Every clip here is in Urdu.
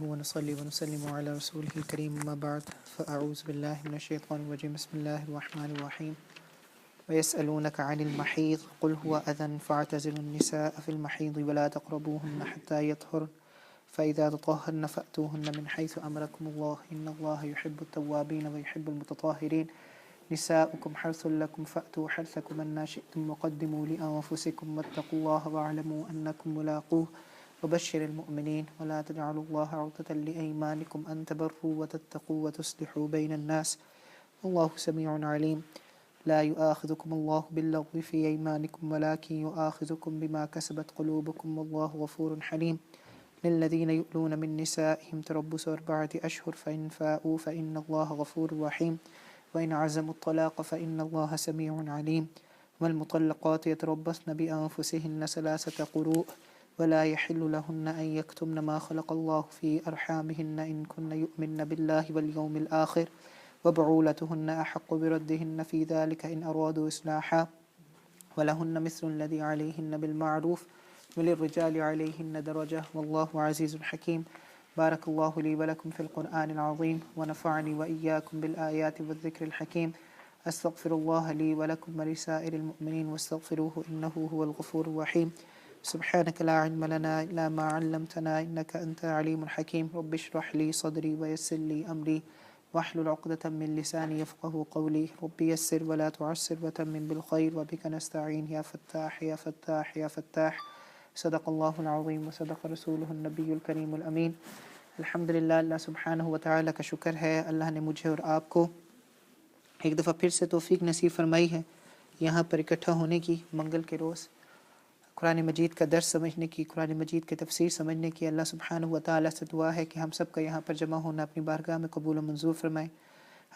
ونصلي ونسلم على رسوله الكريم ما بعد فأعوذ بالله من الشيطان الرجيم بسم الله الرحمن الرحيم ويسألونك عن المحيض قل هو أذى فاعتزلوا النساء في المحيض ولا تقربوهن حتى يطهرن فإذا تطهرن فأتوهن من حيث أمركم الله إن الله يحب التوابين ويحب المتطهرين نساؤكم حرث لكم فأتوا حرثكم أن شئتم وقدموا لأنفسكم واتقوا الله واعلموا أنكم ملاقوه وبشر المؤمنين ولا تجعلوا الله عرضة لأيمانكم أن تبروا وتتقوا وتصلحوا بين الناس والله سميع عليم لا يؤاخذكم الله باللغو في أيمانكم ولكن يؤاخذكم بما كسبت قلوبكم والله غفور حليم للذين يؤلون من نسائهم تربص 4 أشهر فإن فاءوا فإن الله غفور رحيم وإن عزموا الطلاق فإن الله سميع عليم والمطلقات يتربصن بأنفسهن 3 قروء ولا يحل لهن أن يكتمن ما خلق الله في أرحامهن إن كن يؤمن بالله واليوم الآخر وبعولتهن أحق بردهن في ذلك إن أرادوا إصلاحا ولهن مثل الذي عليهن بالمعروف وللرجال عليهن درجة والله عزيز حكيم بارك الله لي ولكم في القرآن العظيم ونفعني وإياكم بالآيات والذكر الحكيم أستغفر الله لي ولكم ولسائر المؤمنين واستغفروه إنه هو الغفور الرحيم سبحانك لا علم لنا إلا ما علمتنا إنك أنت عليم الحكيم رب اشرح لي صدري ويسر لي أمري واحلل عقدة من لساني يفقه قولي رب يسر ولا تعسر وتمم بالخير وبك نستعين يا فتاح يا فتاح يا فتاح صدق الله العظيم وصدق رسوله النبي الكريم الأمين الحمدللہ اللہ سبحانہ و تعالیٰ کا شکر ہے اللہ نے مجھے اور آپ کو ایک دفعہ پھر سے توفیق نصیب فرمائی ہے یہاں پر اکٹھا ہونے کی منگل کے روز قرآن مجید کا درس سمجھنے کی قرآن مجید کی تفسیر سمجھنے کی اللہ سبحانہ و تعالیٰ سے دعا ہے کہ ہم سب کا یہاں پر جمع ہونا اپنی بارگاہ میں قبول و منظور فرمائے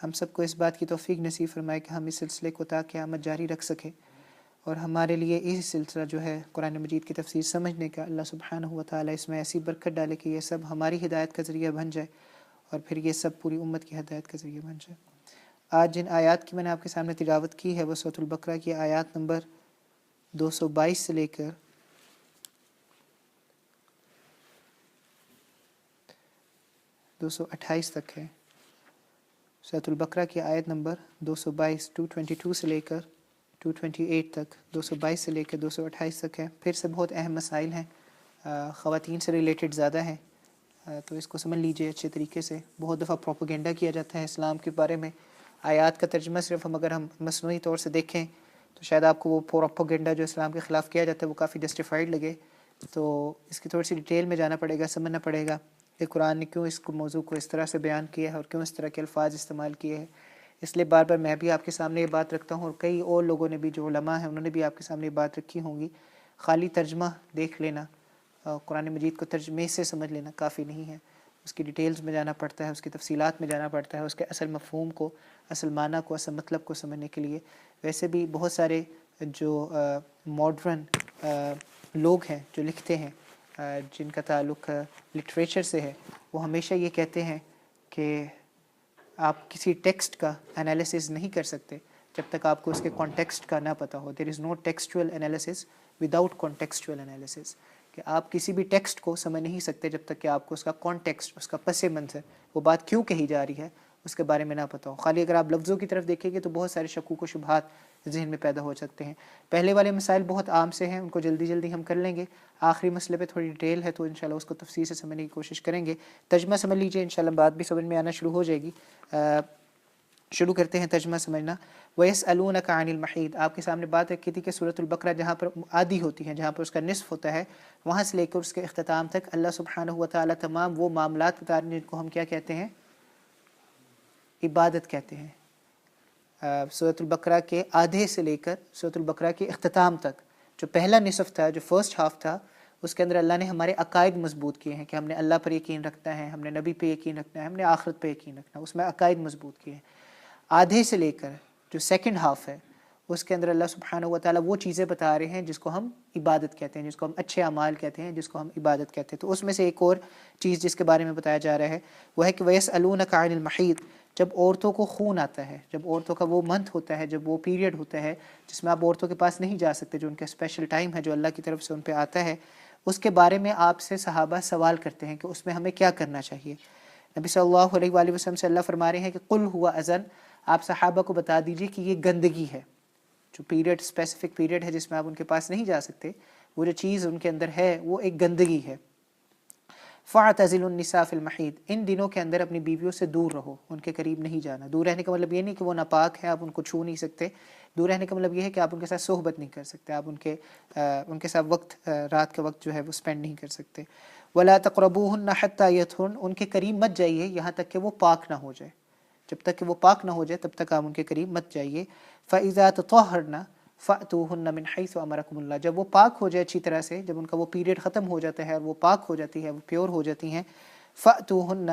ہم سب کو اس بات کی توفیق نصیب فرمائے کہ ہم اس سلسلے کو تا قیامت جاری رکھ سکیں اور ہمارے لیے یہ سلسلہ جو ہے قرآن مجید کی تفسیر سمجھنے کا اللہ سبحانہ و تعالیٰ اس میں ایسی برکت ڈالے کہ یہ سب ہماری ہدایت کا ذریعہ بن جائے اور پھر یہ سب پوری امت کی ہدایت کا ذریعہ بن جائے۔ آج جن آیات کی میں نے آپ کے سامنے تلاوت کی ہے وہ سورۃ البقرہ کی آیات نمبر 222 سے لے کر 228 تک ہے۔ سورۃ البقرہ کی آیت نمبر 222 222 سے لے کر 228 تک 222 سے لے کر 228 تک ہے۔ پھر سے بہت اہم مسائل ہیں، خواتین سے ریلیٹڈ زیادہ ہیں، تو اس کو سمجھ لیجئے اچھے طریقے سے۔ بہت دفعہ پروپیگنڈا کیا جاتا ہے اسلام کے بارے میں، آیات کا ترجمہ صرف اگر ہم مصنوعی طور سے دیکھیں تو شاید آپ کو وہ پروپیگنڈا جو اسلام کے خلاف کیا جاتا ہے وہ کافی جسٹیفائڈ لگے، تو اس کی تھوڑی سی ڈیٹیل میں جانا پڑے گا، سمجھنا پڑے گا کہ قرآن نے کیوں اس موضوع کو اس طرح سے بیان کیا ہے اور کیوں اس طرح کے الفاظ استعمال کیے ہیں۔ اس لیے بار بار میں بھی آپ کے سامنے یہ بات رکھتا ہوں اور کئی اور لوگوں نے بھی جو علماء ہیں انہوں نے بھی آپ کے سامنے یہ بات رکھی ہوں گی۔ خالی ترجمہ دیکھ لینا، قرآن مجید کو ترجمے سے سمجھ لینا کافی نہیں ہے، اس کی ڈیٹیلز میں جانا پڑتا ہے، اس کی تفصیلات میں جانا پڑتا ہے، اس کے اصل مفہوم کو، اصل معنی کو، اصل مطلب کو سمجھنے کے لیے۔ ویسے بھی بہت سارے جو ماڈرن لوگ ہیں جو لکھتے ہیں، جن کا تعلق لٹریچر سے ہے، وہ ہمیشہ یہ کہتے ہیں کہ آپ کسی ٹیکسٹ کا انالیسس نہیں کر سکتے جب تک آپ کو اس کے کانٹیکسٹ کا نہ پتہ ہو۔ دیر از نو ٹیکسچول انالیسس وداؤٹ کانٹیکسچول انالیسس، کہ آپ کسی بھی ٹیکسٹ کو سمجھ نہیں سکتے جب تک کہ آپ کو اس کا کانٹیکسٹ، اس کا پس منظر، وہ بات کیوں کہی جا رہی ہے، اس کے بارے میں نہ پتہ ہو۔ خالی اگر آپ لفظوں کی طرف دیکھیں گے تو بہت سارے شکوک و شبہات ذہن میں پیدا ہو سکتے ہیں۔ پہلے والے مسائل بہت عام سے ہیں، ان کو جلدی جلدی ہم کر لیں گے۔ آخری مسئلے پہ تھوڑی ڈیٹیل ہے تو انشاءاللہ اس کو تفصیل سے سمجھنے کی کوشش کریں گے۔ ترجمہ سمجھ لیجئے، انشاءاللہ بات بھی سمجھ میں آنا شروع ہو جائے گی۔ شروع کرتے ہیں ترجمہ سمجھنا۔ وَيَسْأَلُونَكَ عَنِ الْمَحِيضِ، آپ کے سامنے بات رکھی تھی کہ سورۃ البقرہ جہاں پر آدھی ہوتی ہے، جہاں پر اس کا نصف ہوتا ہے، وہاں سے لے کر اس کے اختتام تک اللہ سبحانہ و تعالیٰ تمام وہ معاملات بتا رہے ہیں جن کو ہم کیا کہتے ہیں، عبادت کہتے ہیں۔ سورۃ البقرہ کے آدھے سے لے کر سورۃ البقرہ کے اختتام تک جو پہلا نصف تھا، جو فرسٹ ہاف تھا، اس کے اندر اللہ نے ہمارے عقائد مضبوط کیے ہیں کہ ہم نے اللہ پر یقین رکھنا ہے، ہم نے نبی پہ یقین رکھنا ہے، ہم نے آخرت پہ یقین رکھنا ہے، اس میں عقائد مضبوط کیے ہیں۔ آدھے سے لے کر جو سیکنڈ ہاف ہے اس کے اندر اللہ سبحانہ و تعالیٰ وہ چیزیں بتا رہے ہیں جس کو ہم عبادت کہتے ہیں، جس کو ہم اچھے اعمال کہتے ہیں، جس کو ہم عبادت کہتے ہیں۔ تو اس میں سے ایک اور چیز جس کے بارے میں بتایا جا رہا ہے وہ ہے کہ وَيَسْأَلُونَكَ عَنِ الْمَحِيضِ، جب عورتوں کو خون آتا ہے، جب عورتوں کا وہ منتھ ہوتا ہے، جب وہ پیریڈ ہوتا ہے جس میں آپ عورتوں کے پاس نہیں جا سکتے، جو ان کا اسپیشل ٹائم ہے جو اللہ کی طرف سے ان پہ آتا ہے، اس کے بارے میں آپ سے صحابہ سوال کرتے ہیں کہ اس میں ہمیں کیا کرنا چاہیے۔ نبی صلی اللہ علیہ وآلہ وسلم سے اللہ فرما رہے ہیں کہ قل ہوا اذن، آپ صحابہ کو بتا دیجئے کہ یہ گندگی ہے، جو پیریڈ اسپیسیفک پیریڈ ہے جس میں آپ ان کے پاس نہیں جا سکتے، وہ جو چیز ان کے اندر ہے وہ ایک گندگی ہے۔ فَاعْتَزِلُوا النِّسَاءَ فِي الْمَحِيضِ، ان دنوں کے اندر اپنی بیویوں سے دور رہو، ان کے قریب نہیں جانا۔ دور رہنے کا مطلب یہ نہیں کہ وہ ناپاک ہے، آپ ان کو چھو نہیں سکتے، دور رہنے کا مطلب یہ ہے کہ آپ ان کے ساتھ صحبت نہیں کر سکتے، آپ ان کے ساتھ وقت رات کا وقت جو ہے وہ سپینڈ نہیں کر سکتے۔ وَلَا تَقْرَبُوهُنَّ حَتَّى يَطْهُرْنَ، ان کے قریب مت جائیے یہاں تک کہ وہ پاک نہ ہو جائے، جب تک کہ وہ پاک نہ ہو جائے تب تک آپ ان کے قریب مت جائیے۔ فَإِذَا تَطَهَّرْنَ فَأْتُوهُنَّ مِنْ حَيْثُ أَمَرَكُمُ اللَّهُ، جب وہ پاک ہو جائے اچھی طرح سے، جب ان کا وہ پیریڈ ختم ہو جاتا ہے اور وہ پاک ہو جاتی ہے، وہ پیور ہو جاتی ہیں، فَأْتُوهُنَّ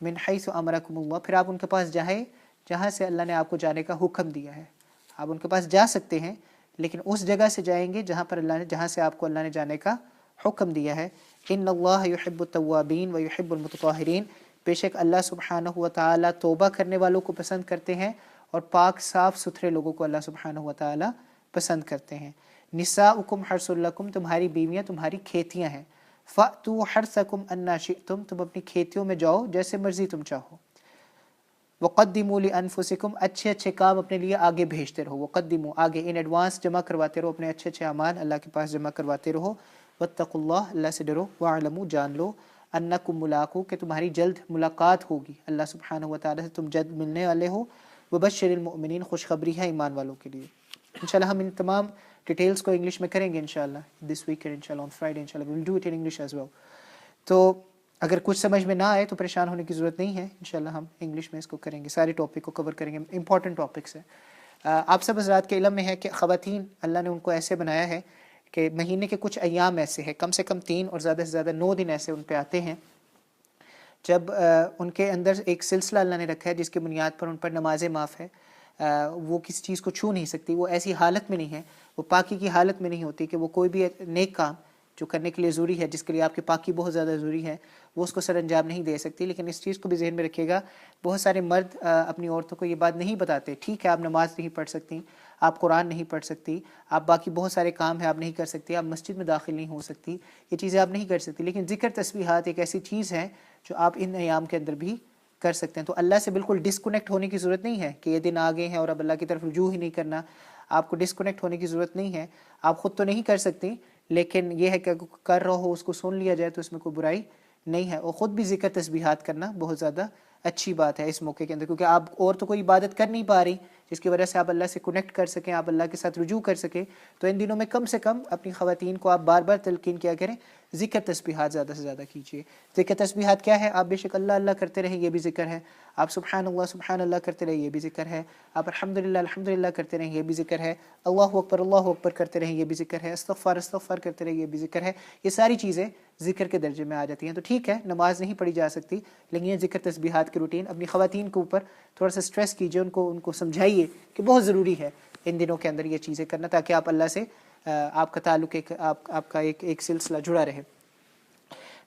مِنْ حَيْثُ أَمَرَكُمُ اللَّهُ، پھر آپ ان کے پاس جائیں جہاں سے اللہ نے آپ کو جانے کا حکم دیا ہے۔ آپ ان کے پاس جا سکتے ہیں لیکن اس جگہ سے جائیں گے جہاں سے آپ کو اللہ نے جانے کا حکم دیا ہے۔ ان اللہ یحب التوابین و یحب المتطہرین، بے شک اللہ سبحانہ و تعالیٰ توبہ کرنے والوں کو پسند کرتے ہیں اور پاک صاف ستھرے لوگوں کو اللہ سبحانہ و تعالیٰ پسند کرتے ہیں۔ نساؤکم حرث لکم، تمہاری بیویاں تمہاری کھیتیاں ہیں۔ فأتوا حرثکم انا شئتم، تم اپنی کھیتیوں میں جاؤ جیسے مرضی تم چاہو۔ وقدموا لانفسکم، اچھے اچھے کام اپنے لیے آگے بھیجتے رہو، وقدموا آگے ان ایڈوانس جمع کرواتے رہو، اپنے اچھے اچھے اعمال اللہ کے پاس جمع کرواتے رہو۔ واتقوا اللہ، اللہ سے ڈرو۔ واعلموا، جان لو، انکم ملاقو، کہ تمہاری جلد ملاقات ہوگی اللہ سبحانہ و تعالیٰ سے، تم جلد ملنے والے ہو۔ وبشر المؤمنین، خوشخبری ہے ایمان والوں کے لیے۔ انشاءاللہ ہم ان تمام ڈیٹیلز کو انگلش میں کریں گے انشاءاللہ دس ویک، انشاءاللہ آن فرائیڈے انشاءاللہ we will do it in English as well. تو اگر کچھ سمجھ میں نہ آئے تو پریشان ہونے کی ضرورت نہیں ہے، انشاءاللہ ہم انگلش میں اس کو کریں گے، سارے ٹاپک کو کور کریں گے، امپورٹنٹ ٹاپکس ہیں۔ آپ سب حضرات کے علم میں ہے کہ خواتین اللہ نے ان کو ایسے بنایا ہے کہ مہینے کے کچھ ایام ایسے ہیں، کم سے کم 3 اور زیادہ سے زیادہ 9 دن ایسے ان پہ آتے ہیں جب ان کے اندر ایک سلسلہ اللہ نے رکھا ہے جس کی بنیاد پر ان پر نمازیں معاف ہے، وہ کسی چیز کو چھو نہیں سکتی، وہ ایسی حالت میں نہیں ہے، وہ پاکی کی حالت میں نہیں ہوتی کہ وہ کوئی بھی نیک کام جو کرنے کے لیے ضروری ہے، جس کے لیے آپ کی پاکی بہت زیادہ ضروری ہے، وہ اس کو سر انجام نہیں دے سکتی۔ لیکن اس چیز کو بھی ذہن میں رکھیے گا، بہت سارے مرد اپنی عورتوں کو یہ بات نہیں بتاتے، ٹھیک ہے آپ نماز نہیں پڑھ سکتی، آپ قرآن نہیں پڑھ سکتی، آپ باقی بہت سارے کام ہیں آپ نہیں کر سکتی، آپ مسجد میں داخل نہیں ہو سکتی، یہ چیزیں آپ نہیں کر سکتی، لیکن ذکر تسبیحات ایک ایسی چیز ہے جو آپ ان ایام کے اندر بھی کر سکتے ہیں۔ تو اللہ سے بالکل ڈسکنیکٹ ہونے کی ضرورت نہیں ہے کہ یہ دن آ گئے ہیں اور اب اللہ کی طرف رجوع ہی نہیں کرنا، آپ کو ڈسکنیکٹ ہونے کی ضرورت نہیں ہے۔ آپ خود تو نہیں کر سکتی لیکن یہ ہے کہ کر رہو ہو اس کو سن لیا جائے تو اس میں کوئی برائی نہیں ہے، اور خود بھی ذکر تسبیحات کرنا بہت زیادہ اچھی بات ہے اس موقع کے اندر، کیونکہ آپ اور تو کوئی عبادت کر نہیں پا رہی جس کی وجہ سے آپ اللہ سے کنیکٹ کر سکیں، آپ اللہ کے ساتھ رجوع کر سکیں، تو ان دنوں میں کم سے کم اپنی خواتین کو آپ بار بار تلقین کیا کریں، ذکر تسبیحات زیادہ سے زیادہ کیجیے۔ ذکر تسبیحات کیا ہے؟ آپ بے شک اللہ اللہ کرتے رہیں، یہ بھی ذکر ہے، آپ سبحان اللہ کرتے رہیں، یہ بھی ذکر ہے، آپ الحمدللہ کرتے رہیں، یہ بھی ذکر ہے، اللہ اکبر کرتے رہیں، یہ بھی ذکر ہے، استغفار کرتے رہیں، یہ بھی ذکر ہے۔ یہ ساری چیزیں ذکر کے درجے میں آ جاتی ہیں۔ تو ٹھیک ہے نماز نہیں پڑھی جا سکتی لیکن یہ ذکر تسبیحات کی روٹین اپنی خواتین کے اوپر تھوڑا سا سٹریس کیجیے، ان کو سمجھائیے کہ بہت ضروری ہے ان دنوں کے اندر یہ چیزیں کرنا، تاکہ آپ اللہ سے آپ کا تعلق آپ کا ایک سلسلہ جڑا رہے۔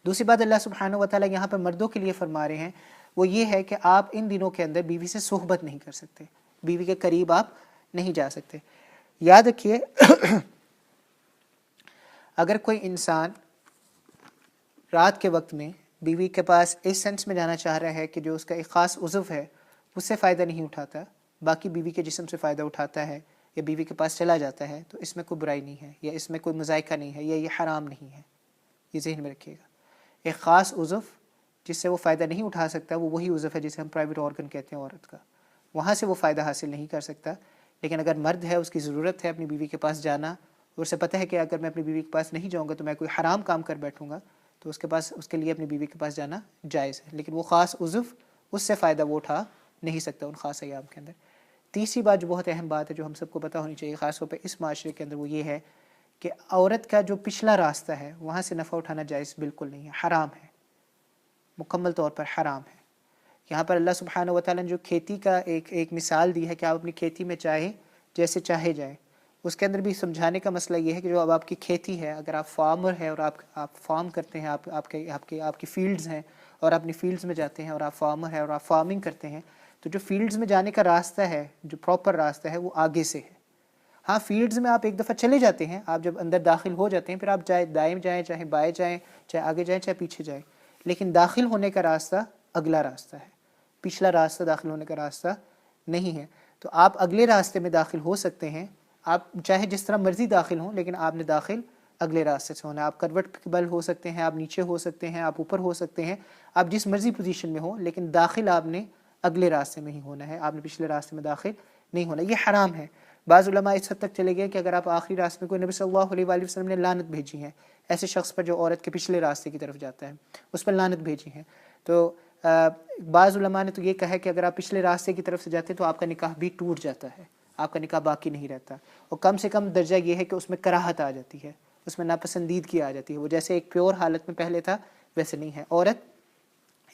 دوسری بات اللہ سبحانہ و تعالیٰ یہاں پر مردوں کے لیے فرما رہے ہیں وہ یہ ہے کہ آپ ان دنوں کے اندر بیوی سے صحبت نہیں کر سکتے، بیوی کے قریب آپ نہیں جا سکتے۔ یاد رکھیے اگر کوئی انسان رات کے وقت میں بیوی کے پاس اس سینس میں جانا چاہ رہا ہے کہ جو اس کا ایک خاص عضو ہے اس سے فائدہ نہیں اٹھاتا، باقی بیوی کے جسم سے فائدہ اٹھاتا ہے یا بیوی کے پاس چلا جاتا ہے، تو اس میں کوئی برائی نہیں ہے یا اس میں کوئی مذائقہ نہیں ہے یا یہ حرام نہیں ہے، یہ ذہن میں رکھیے گا۔ ایک خاص عضو جس سے وہ فائدہ نہیں اٹھا سکتا وہ وہی عضو ہے جسے ہم پرائیویٹ آرگن کہتے ہیں عورت کا، وہاں سے وہ فائدہ حاصل نہیں کر سکتا۔ لیکن اگر مرد ہے اس کی ضرورت ہے اپنی بیوی کے پاس جانا، اور اسے پتہ ہے کہ اگر میں اپنی بیوی کے پاس نہیں جاؤں گا تو میں کوئی حرام کام کر بیٹھوں گا، تو اس کے لیے اپنی بیوی کے پاس جانا جائز ہے، لیکن وہ خاص عضو اس سے فائدہ وہ اٹھا نہیں سکتا ان خاص ایام کے اندر۔ تیسری بات جو بہت اہم بات ہے جو ہم سب کو پتہ ہونی چاہیے خاص طور پہ اس معاشرے کے اندر، وہ یہ ہے کہ عورت کا جو پچھلا راستہ ہے وہاں سے نفع اٹھانا جائز بالکل نہیں ہے، حرام ہے، مکمل طور پر حرام ہے۔ یہاں پر اللہ سبحانہ و تعالیٰ نے جو کھیتی کا ایک مثال دی ہے کہ آپ اپنی کھیتی میں چاہے جیسے چاہے جائیں، اس کے اندر بھی سمجھانے کا مسئلہ یہ ہے کہ جو اب آپ کی کھیتی ہے، اگر آپ فارمر ہیں اور آپ فارم کرتے ہیں، آپ کی فیلڈز ہیں اور اپنی فیلڈز میں جاتے ہیں اور آپ فارمر ہیں اور آپ فارمنگ کرتے ہیں، تو جو فیلڈز میں جانے کا راستہ ہے، جو پراپر راستہ ہے وہ آگے سے ہے۔ ہاں فیلڈز میں آپ ایک دفعہ چلے جاتے ہیں، آپ جب اندر داخل ہو جاتے ہیں پھر آپ چاہے دائیں جائیں چاہے بائیں جائیں چاہے آگے جائیں چاہے پیچھے جائیں، لیکن داخل ہونے کا راستہ اگلا راستہ ہے، پچھلا راستہ داخل ہونے کا راستہ نہیں ہے۔ تو آپ اگلے راستے میں داخل ہو سکتے ہیں، آپ چاہے جس طرح مرضی داخل ہوں، لیکن آپ نے داخل اگلے راستے سے ہونا ہے۔ آپ کروٹ کے بل ہو سکتے ہیں، آپ نیچے ہو سکتے ہیں، آپ اوپر ہو سکتے ہیں، آپ جس مرضی پوزیشن میں ہوں، لیکن داخل آپ نے اگلے راستے میں ہی ہونا ہے، آپ نے پچھلے راستے میں داخل نہیں ہونا۔ یہ حرام ہے۔ بعض علماء اس حد تک چلے گئے کہ اگر آپ آخری راستے میں، کوئی نبی صلی اللہ علیہ وآلہ وسلم نے لعنت بھیجی ہے ایسے شخص پر جو عورت کے پچھلے راستے کی طرف جاتا ہے، اس پر لعنت بھیجی ہے۔ تو بعض علماء نے تو یہ کہا ہے کہ اگر آپ پچھلے راستے کی طرف سے جاتے ہیں تو آپ کا نکاح بھی ٹوٹ جاتا ہے، آپ کا نکاح باقی نہیں رہتا، اور کم سے کم درجہ یہ ہے کہ اس میں کراہت آ جاتی ہے، اس میں ناپسندیدگی آ جاتی ہے، وہ جیسے ایک پیور حالت میں پہلے تھا ویسے نہیں ہے۔ عورت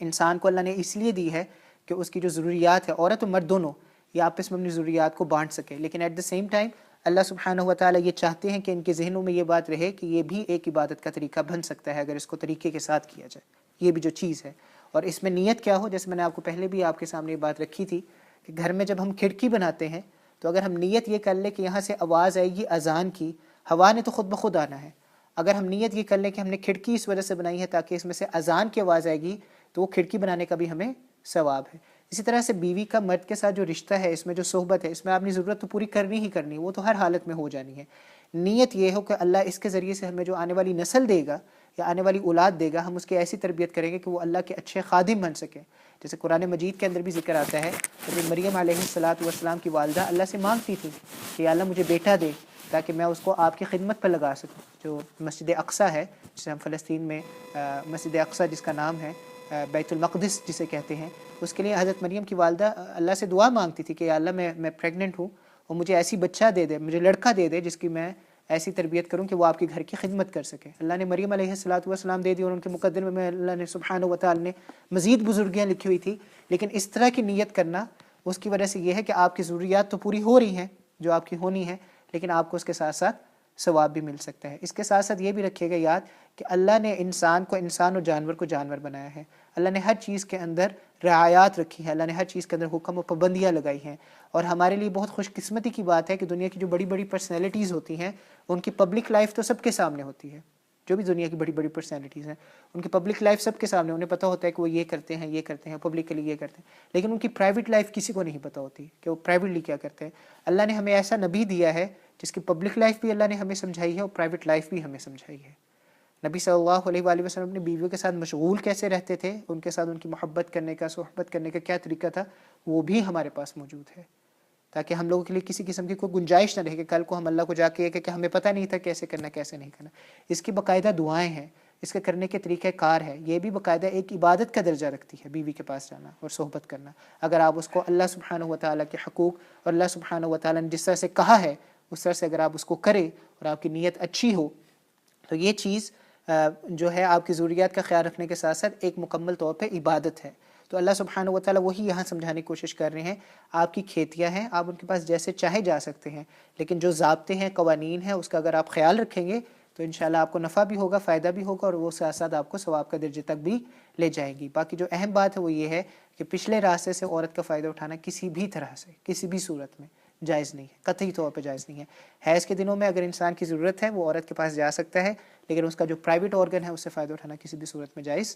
انسان کو اللہ نے اس لیے دی ہے کہ اس کی جو ضروریات ہے، عورت و مرد دونوں یہ آپس میں اپنی ضروریات کو بانٹ سکے، لیکن ایٹ دا سیم ٹائم اللہ سبحانہ و تعالیٰ یہ چاہتے ہیں کہ ان کے ذہنوں میں یہ بات رہے کہ یہ بھی ایک عبادت کا طریقہ بن سکتا ہے اگر اس کو طریقے کے ساتھ کیا جائے، یہ بھی جو چیز ہے۔ اور اس میں نیت کیا ہو، جیسے میں نے آپ کو پہلے بھی آپ کے سامنے یہ بات رکھی تھی کہ گھر میں جب ہم کھڑکی بناتے ہیں تو اگر ہم نیت یہ کر لیں کہ یہاں سے آواز آئے گی اذان کی، ہوا نے تو خود بخود آنا ہے، اگر ہم نیت یہ کر لیں کہ ہم نے کھڑکی اس وجہ سے بنائی ہے تاکہ اس میں سے اذان کی آواز آئے گی، تو وہ کھڑکی بنانے کا بھی ہمیں ثواب ہے۔ اسی طرح سے بیوی کا مرد کے ساتھ جو رشتہ ہے، اس میں جو صحبت ہے، اس میں اپنی ضرورت تو پوری کرنی ہی کرنی ہے، وہ تو ہر حالت میں ہو جانی ہے۔ نیت یہ ہو کہ اللہ اس کے ذریعے سے ہمیں جو آنے والی نسل دے گا یا آنے والی اولاد دے گا، ہم اس کی ایسی تربیت کریں گے کہ وہ اللہ کے اچھے خادم بن سکیں۔ جیسے قرآن مجید کے اندر بھی ذکر آتا ہے کہ مریم علیہ السلام کی والدہ اللہ سے مانگتی تھی کہ یا اللہ مجھے بیٹا دے تاکہ میں اس کو آپ کی خدمت پر لگا سکوں۔ جو مسجد اقصیٰ ہے، جسے ہم فلسطین میں مسجد اقصیٰ جس کا نام ہے بیت المقدس جسے کہتے ہیں، اس کے لیے حضرت مریم کی والدہ اللہ سے دعا مانگتی تھی کہ یا اللہ میں پریگننٹ ہوں اور مجھے ایسی بچہ دے دے، مجھے لڑکا دے دے جس کی میں ایسی تربیت کروں کہ وہ آپ کے گھر کی خدمت کر سکے۔ اللہ نے مریم علیہ السلام دے دی، اور ان کے مقدمے میں اللہ نے سبحانہ و تعالی نے مزید بزرگیاں لکھی ہوئی تھی، لیکن اس طرح کی نیت کرنا اس کی وجہ سے یہ ہے کہ آپ کی ضروریات تو پوری ہو رہی ہیں جو آپ کی ہونی ہے، لیکن آپ کو اس کے ساتھ ساتھ ثواب بھی مل سکتا ہے۔ اس کے ساتھ ساتھ یہ بھی رکھیے گا یاد کہ اللہ نے انسان کو انسان اور جانور کو جانور بنایا ہے، اللہ نے ہر چیز کے اندر رعایات رکھی ہے، اللہ نے ہر چیز کے اندر حکم و پابندیاں لگائی ہیں، اور ہمارے لیے بہت خوش قسمتی کی بات ہے کہ دنیا کی جو بڑی بڑی پرسنالٹیز ہوتی ہیں ان کی پبلک لائف تو سب کے سامنے ہوتی ہے۔ جو بھی دنیا کی بڑی بڑی پرسنالٹیز ہیں ان کی پبلک لائف سب کے سامنے، انہیں پتہ ہوتا ہے کہ وہ یہ کرتے ہیں پبلکلی یہ کرتے ہیں، لیکن ان کی پرائیویٹ لائف کسی کو نہیں پتہ ہوتی کہ وہ پرائیویٹلی کیا کرتے ہیں۔ اللہ نے ہمیں ایسا نبی دیا ہے جس کی پبلک لائف بھی اللہ نے ہمیں سمجھائی ہے اور پرائیویٹ لائف بھی ہمیں سمجھائی ہے۔ نبی صلی اللہ علیہ وآلہ وسلم اپنی بیویوں کے ساتھ مشغول کیسے رہتے تھے، ان کے ساتھ ان کی محبت کرنے کا، صحبت کرنے کا کیا طریقہ تھا، وہ بھی ہمارے پاس موجود ہے، تاکہ ہم لوگوں کے لیے کسی قسم کی کوئی گنجائش نہ رہے کہ کل کو ہم اللہ کو جا کے یہ کہ ہمیں پتہ نہیں تھا کیسے کرنا کیسے نہیں کرنا۔ اس کی باقاعدہ دعائیں ہیں، اس کے کرنے کے طریقہ کار ہے، یہ بھی باقاعدہ ایک عبادت کا درجہ رکھتی ہے بیوی کے پاس جانا اور صحبت کرنا۔ اگر آپ اس کو اللہ سبحانہ و تعالیٰ کے حقوق اور اللہ سبحانہ و تعالیٰ نے جس طرح سے کہا ہے اس طرح سے اگر آپ اس کو کریں اور آپ کی نیت اچھی ہو، تو یہ چیز جو ہے آپ کی ضروریات کا خیال رکھنے کے ساتھ ساتھ ایک مکمل طور پہ عبادت ہے۔ تو اللہ سبحانہ و تعالیٰ وہی یہاں سمجھانے کی کوشش کر رہے ہیں، آپ کی کھیتیاں ہیں، آپ ان کے پاس جیسے چاہے جا سکتے ہیں، لیکن جو ضابطے ہیں، قوانین ہیں، اس کا اگر آپ خیال رکھیں گے تو انشاءاللہ آپ کو نفع بھی ہوگا، فائدہ بھی ہوگا، اور وہ ساتھ ساتھ آپ کو ثواب کا درجے تک بھی لے جائیں گی۔ باقی جو اہم بات ہے وہ یہ ہے کہ پچھلے راستے سے عورت کا فائدہ اٹھانا کسی بھی طرح سے، کسی بھی صورت میں جائز نہیں ہے، قطعی طور پہ جائز نہیں ہے۔ حیض کے دنوں میں اگر انسان کی ضرورت ہے وہ عورت کے پاس جا سکتا ہے، لیکن اس کا جو پرائیویٹ آرگن ہے اس سے فائدہ اٹھانا کسی بھی صورت میں جائز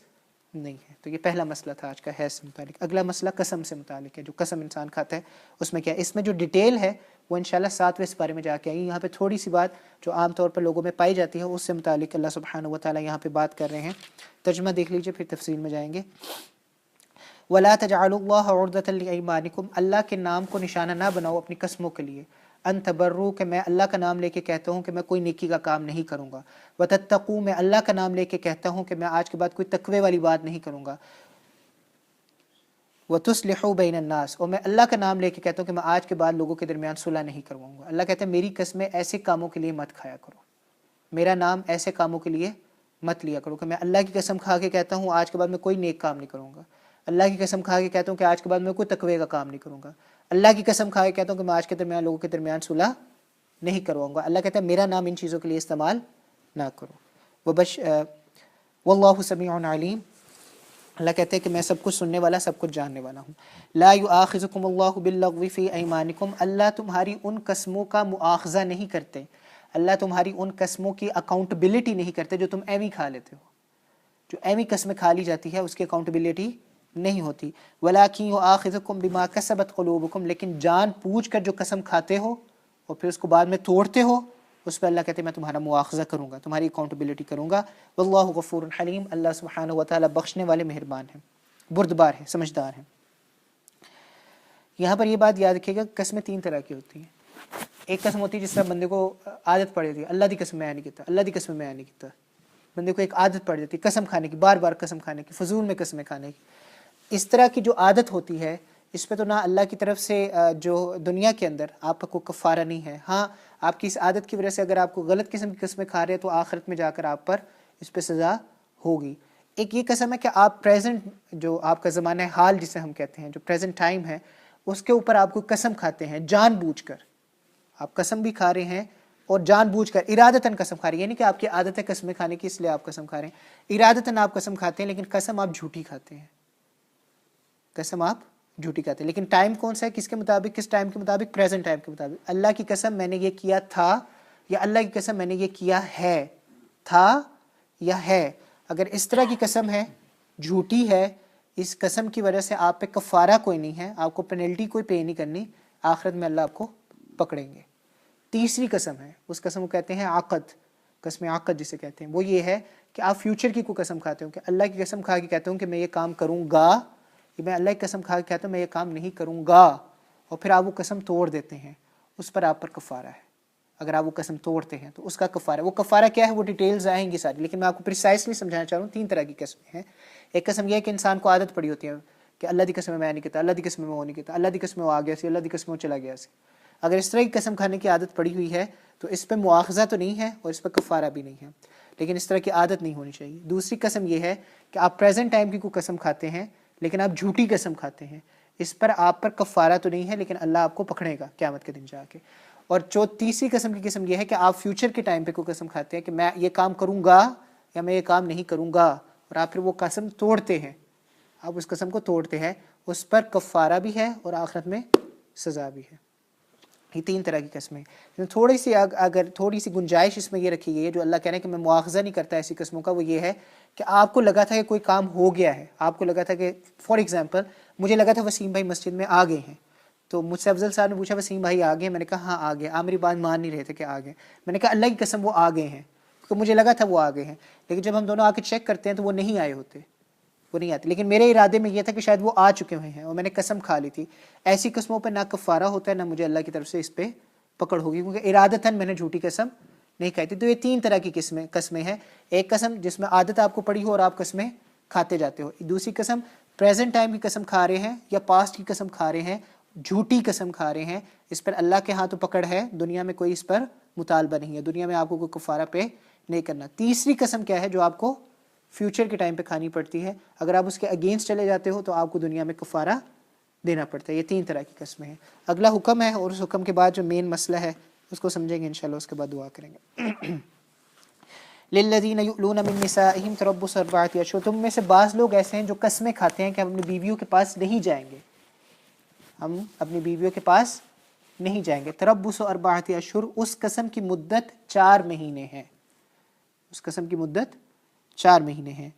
نہیں ہے۔ تو یہ پہلا مسئلہ تھا آج کا حیض سے متعلق۔ اگلا مسئلہ قسم سے متعلق ہے، جو قسم انسان کھاتا ہے اس میں کیا ہے، اس میں جو ڈیٹیل ہے وہ انشاءاللہ 7ویں سپارے میں جا کے آئی۔ یہاں پہ تھوڑی سی بات جو عام طور پر لوگوں میں پائی جاتی ہے اس سے متعلق اللہ سبحانہ و تعالیٰ یہاں پہ بات کر رہے ہیں۔ ترجمہ دیکھ لیجئے پھر تفصیل میں جائیں گے۔ وَلَا تَجْعَلُوا اللَّهَ عُرْضَةً لِأَيْمَانِكُمْ، اللہ کے نام کو نشانہ نہ بناؤ اپنی قسموں کے لیے۔ ان تبروا، کہ میں اللہ کا نام لے کے کہتا ہوں کہ میں کوئی نیکی کا کام نہیں کروں گا۔ وتتقوا، میں اللہ کا نام لے کے کہتا ہوں کہ میں آج کے بعد کوئی تقوی والی بات نہیں کروں گا۔ وتصلحوا بین الناس، اور میں اللہ کا نام لے کے کہتا ہوں کہ میں آج کے بعد لوگوں کے درمیان صلح نہیں کرواؤں گا۔ اللہ کہتا ہے میری قسمیں ایسے کاموں کے لیے مت کھایا کرو، میرا نام ایسے کاموں کے لیے مت لیا کرو کہ میں اللہ کی قسم کھا کے کہتا ہوں آج کے بعد میں کوئی نیک کام نہیں کروں گا، اللہ کی قسم کھا کے کہتا ہوں کہ آج کے بعد میں کوئی تقوی کا کام نہیں کروں گا، اللہ کی قسم کھا کے کہتا ہوں کہ میں آج کے درمیان لوگوں کے درمیان صلح نہیں کرواؤں گا۔ اللہ کہتا ہے میرا نام ان چیزوں کے لیے استعمال نہ کرو۔ واللہ سمیع علیم، اللہ کہتے ہیں کہ میں سب کچھ سننے والا، سب کچھ جاننے والا ہوں۔ لا یؤاخذکم اللہ باللغو فی ایمانکم، اللہ تمہاری ان قسموں کا مؤاخذہ نہیں کرتے، اللہ تمہاری ان قسموں کی اکاؤنٹبلٹی نہیں کرتے جو تم ایویں کھا لیتے ہو، جو ایویں قسمیں کھا لی جاتی ہے اس کی اکاؤنٹبلٹی نہیں ہوتی۔ ولاکن یؤاخذکم بما کسبت قلوبکم، لیکن جان بوجھ کر جو قسم کھاتے ہو اور پھر اس کو بعد میں توڑتے ہو، اس پہ اللہ کہتے ہیں میں تمہارا مؤاخذہ کروں گا، تمہاری اکاؤنٹبلٹی کروں گا۔ واللہ غفور حلیم، اللہ سبحانہ و تعالیٰ بخشنے والے مہربان ہیں، بردبار ہے، سمجھدار ہیں۔ یہاں پر یہ بات یاد رکھیے گا، قسمیں 3 طرح کی ہوتی ہیں۔ ایک قسم ہوتی ہے جس طرح بندے کو عادت پڑ جاتی ہے، اللہ دی قسم میں نہیں کیتا، اللہ دی قسم میں نہیں کیتا، بندے کو ایک عادت پڑ جاتی ہے قسم کھانے کی، بار بار قسم کھانے کی، فضول میں قسمیں کھانے کی۔ اس طرح کی جو عادت ہوتی ہے اس پہ تو نہ اللہ کی طرف سے جو دنیا کے اندر آپ کا کوئی کفارہ نہیں ہے، ہاں آپ کی اس عادت کی وجہ سے اگر آپ کو غلط قسم کی قسمیں کھا رہے ہیں تو آخرت میں جا کر آپ پر اس پہ سزا ہوگی۔ ایک یہ قسم ہے کہ آپ پریزنٹ، جو آپ کا زمانہ حال جسے ہم کہتے ہیں، جو پریزنٹ ٹائم ہے، اس کے اوپر آپ کو قسم کھاتے ہیں جان بوجھ کر، آپ قسم بھی کھا رہے ہیں اور جان بوجھ کر ارادتاً قسم کھا رہے ہیں، یعنی کہ آپ کی عادت ہے قسمیں کھانے کی اس لیے آپ قسم کھا رہے ہیں، ارادتاً آپ قسم کھاتے ہیں لیکن قسم آپ جھوٹی کھاتے ہیں، قسم آپ جھوٹی کھاتے ہیں، لیکن ٹائم کون سا ہے، کس کے مطابق، کس ٹائم کے مطابق، پریزنٹ ٹائم کے مطابق۔ اللہ کی قسم میں نے یہ کیا تھا، یا اللہ کی قسم میں نے یہ کیا ہے، تھا یا ہے۔ اگر اس طرح کی قسم ہے، جھوٹی ہے، اس قسم کی وجہ سے آپ پہ کفارہ کوئی نہیں ہے، آپ کو پینلٹی کوئی پے نہیں کرنی، آخرت میں اللہ آپ کو پکڑیں گے۔ تیسری قسم ہے، اس قسم کو کہتے ہیں عقد، قسم عقد جسے کہتے ہیں، وہ یہ ہے کہ آپ فیوچر کی کوئی قسم کھاتے ہو، کہ اللہ کی قسم کھا کے کہتے ہوں کہ میں یہ کام کروں گا، کہ میں اللہ کی قسم کھا کے کہتا ہوں میں یہ کام نہیں کروں گا، اور پھر آپ وہ قسم توڑ دیتے ہیں، اس پر آپ پر کفارہ ہے۔ اگر آپ وہ قسم توڑتے ہیں تو اس کا کفارہ، وہ کفارہ کیا ہے وہ ڈیٹیلز آئیں گی ساری، لیکن میں آپ کو پریسائزلی سمجھانا چاہ رہا ہوں۔ 3 طرح کی قسمیں ہیں۔ ایک قسم یہ ہے کہ انسان کو عادت پڑی ہوتی ہے کہ اللہ دی قسم میں نہیں کہتا، اللہ دی قسم میں وہ نہیں کہتا، اللہ دی قسم میں وہ آ گیا سی، اللہ دی قسم میں وہ چلا گیا سی۔ اگر اس طرح کی قسم کھانے کی عادت پڑی ہوئی ہے تو اس پہ مؤاخذہ تو نہیں ہے اور اس پہ کفارہ بھی نہیں ہے، لیکن اس طرح کی عادت نہیں ہونی چاہیے۔ دوسری قسم یہ ہے کہ آپ پریزنٹ ٹائم کی کوئی قسم کھاتے ہیں لیکن آپ جھوٹی قسم کھاتے ہیں، اس پر آپ پر کفارہ تو نہیں ہے لیکن اللہ آپ کو پکڑے گا قیامت کے دن جا کے۔ اور تیسری قسم کی قسم یہ ہے کہ آپ فیوچر کے ٹائم پہ کوئی قسم کھاتے ہیں کہ میں یہ کام کروں گا یا میں یہ کام نہیں کروں گا، اور آپ پھر وہ قسم توڑتے ہیں، آپ اس قسم کو توڑتے ہیں، اس پر کفارہ بھی ہے اور آخرت میں سزا بھی ہے۔ یہ 3 طرح کی قسمیں، تھوڑی سی اگر تھوڑی سی گنجائش اس میں یہ رکھی گئی ہے، جو اللہ کہہ رہے ہیں کہ میں مؤاخذہ نہیں کرتا ایسی قسموں کا، وہ یہ ہے کہ آپ کو لگا تھا کہ کوئی کام ہو گیا ہے، آپ کو لگا تھا کہ فار ایگزامپل مجھے لگا تھا وسیم بھائی مسجد میں آ گئے ہیں، تو مجھ سے افضل صاحب نے پوچھا وسیم بھائی آ گئے، میں نے کہا ہاں آ گئے، آپ میری بات مان نہیں رہے تھے کہ آ گئے، میں نے کہا اللہ کی قسم وہ آ گئے ہیں، کیونکہ مجھے لگا تھا وہ آ گئے ہیں، لیکن جب ہم دونوں آ کے چیک کرتے ہیں تو وہ نہیں آئے ہوتے، وہ نہیں آتے، لیکن میرے ارادے میں یہ تھا کہ شاید وہ آ چکے ہوئے ہیں اور میں نے قسم کھا لی تھی۔ ایسی قسموں پہ نہ کفارہ ہوتا ہے نہ مجھے اللہ کی طرف سے اس پہ پکڑ ہوگی، کیونکہ ارادتاً میں نے جھوٹی قسم نہیں کھائی تھی۔ تو یہ 3 طرح کی قسمیں ہیں، ایک قسم جس میں عادت آپ کو پڑی ہو اور آپ قسمیں کھاتے جاتے ہو، دوسری قسم پریزنٹ ٹائم کی قسم کھا رہے ہیں یا پاسٹ کی قسم کھا رہے ہیں، جھوٹی قسم کھا رہے ہیں، اس پر اللہ کے ہاں تو پکڑ ہے، دنیا میں کوئی اس پر مطالبہ نہیں ہے، دنیا میں آپ کو کوئی کفارہ پہ نہیں کرنا۔ تیسری قسم کیا ہے جو آپ کو فیوچر کے ٹائم پہ کھانی پڑتی ہے، اگر آپ اس کے اگینسٹ چلے جاتے ہو تو آپ کو دنیا میں کفارہ دینا پڑتا ہے۔ یہ 3 طرح کی قسمیں ہیں۔ اگلا حکم ہے اور اس حکم کے بعد جو مین مسئلہ ہے اس کو سمجھیں گے انشاءاللہ، اس کے بعد دعا کریں گے۔ للذین یؤلون من نسائہم تربص 4 اشہر، تم میں سے بعض لوگ ایسے ہیں جو قسمیں کھاتے ہیں کہ ہم اپنی بیویوں کے پاس نہیں جائیں گے، ہم اپنی بیویوں کے پاس نہیں جائیں گے۔ تربص 4 اشہر، اس قسم کی مدت 4 مہینے ہے، اس قسم کی مدت 4 مہینے ہیں۔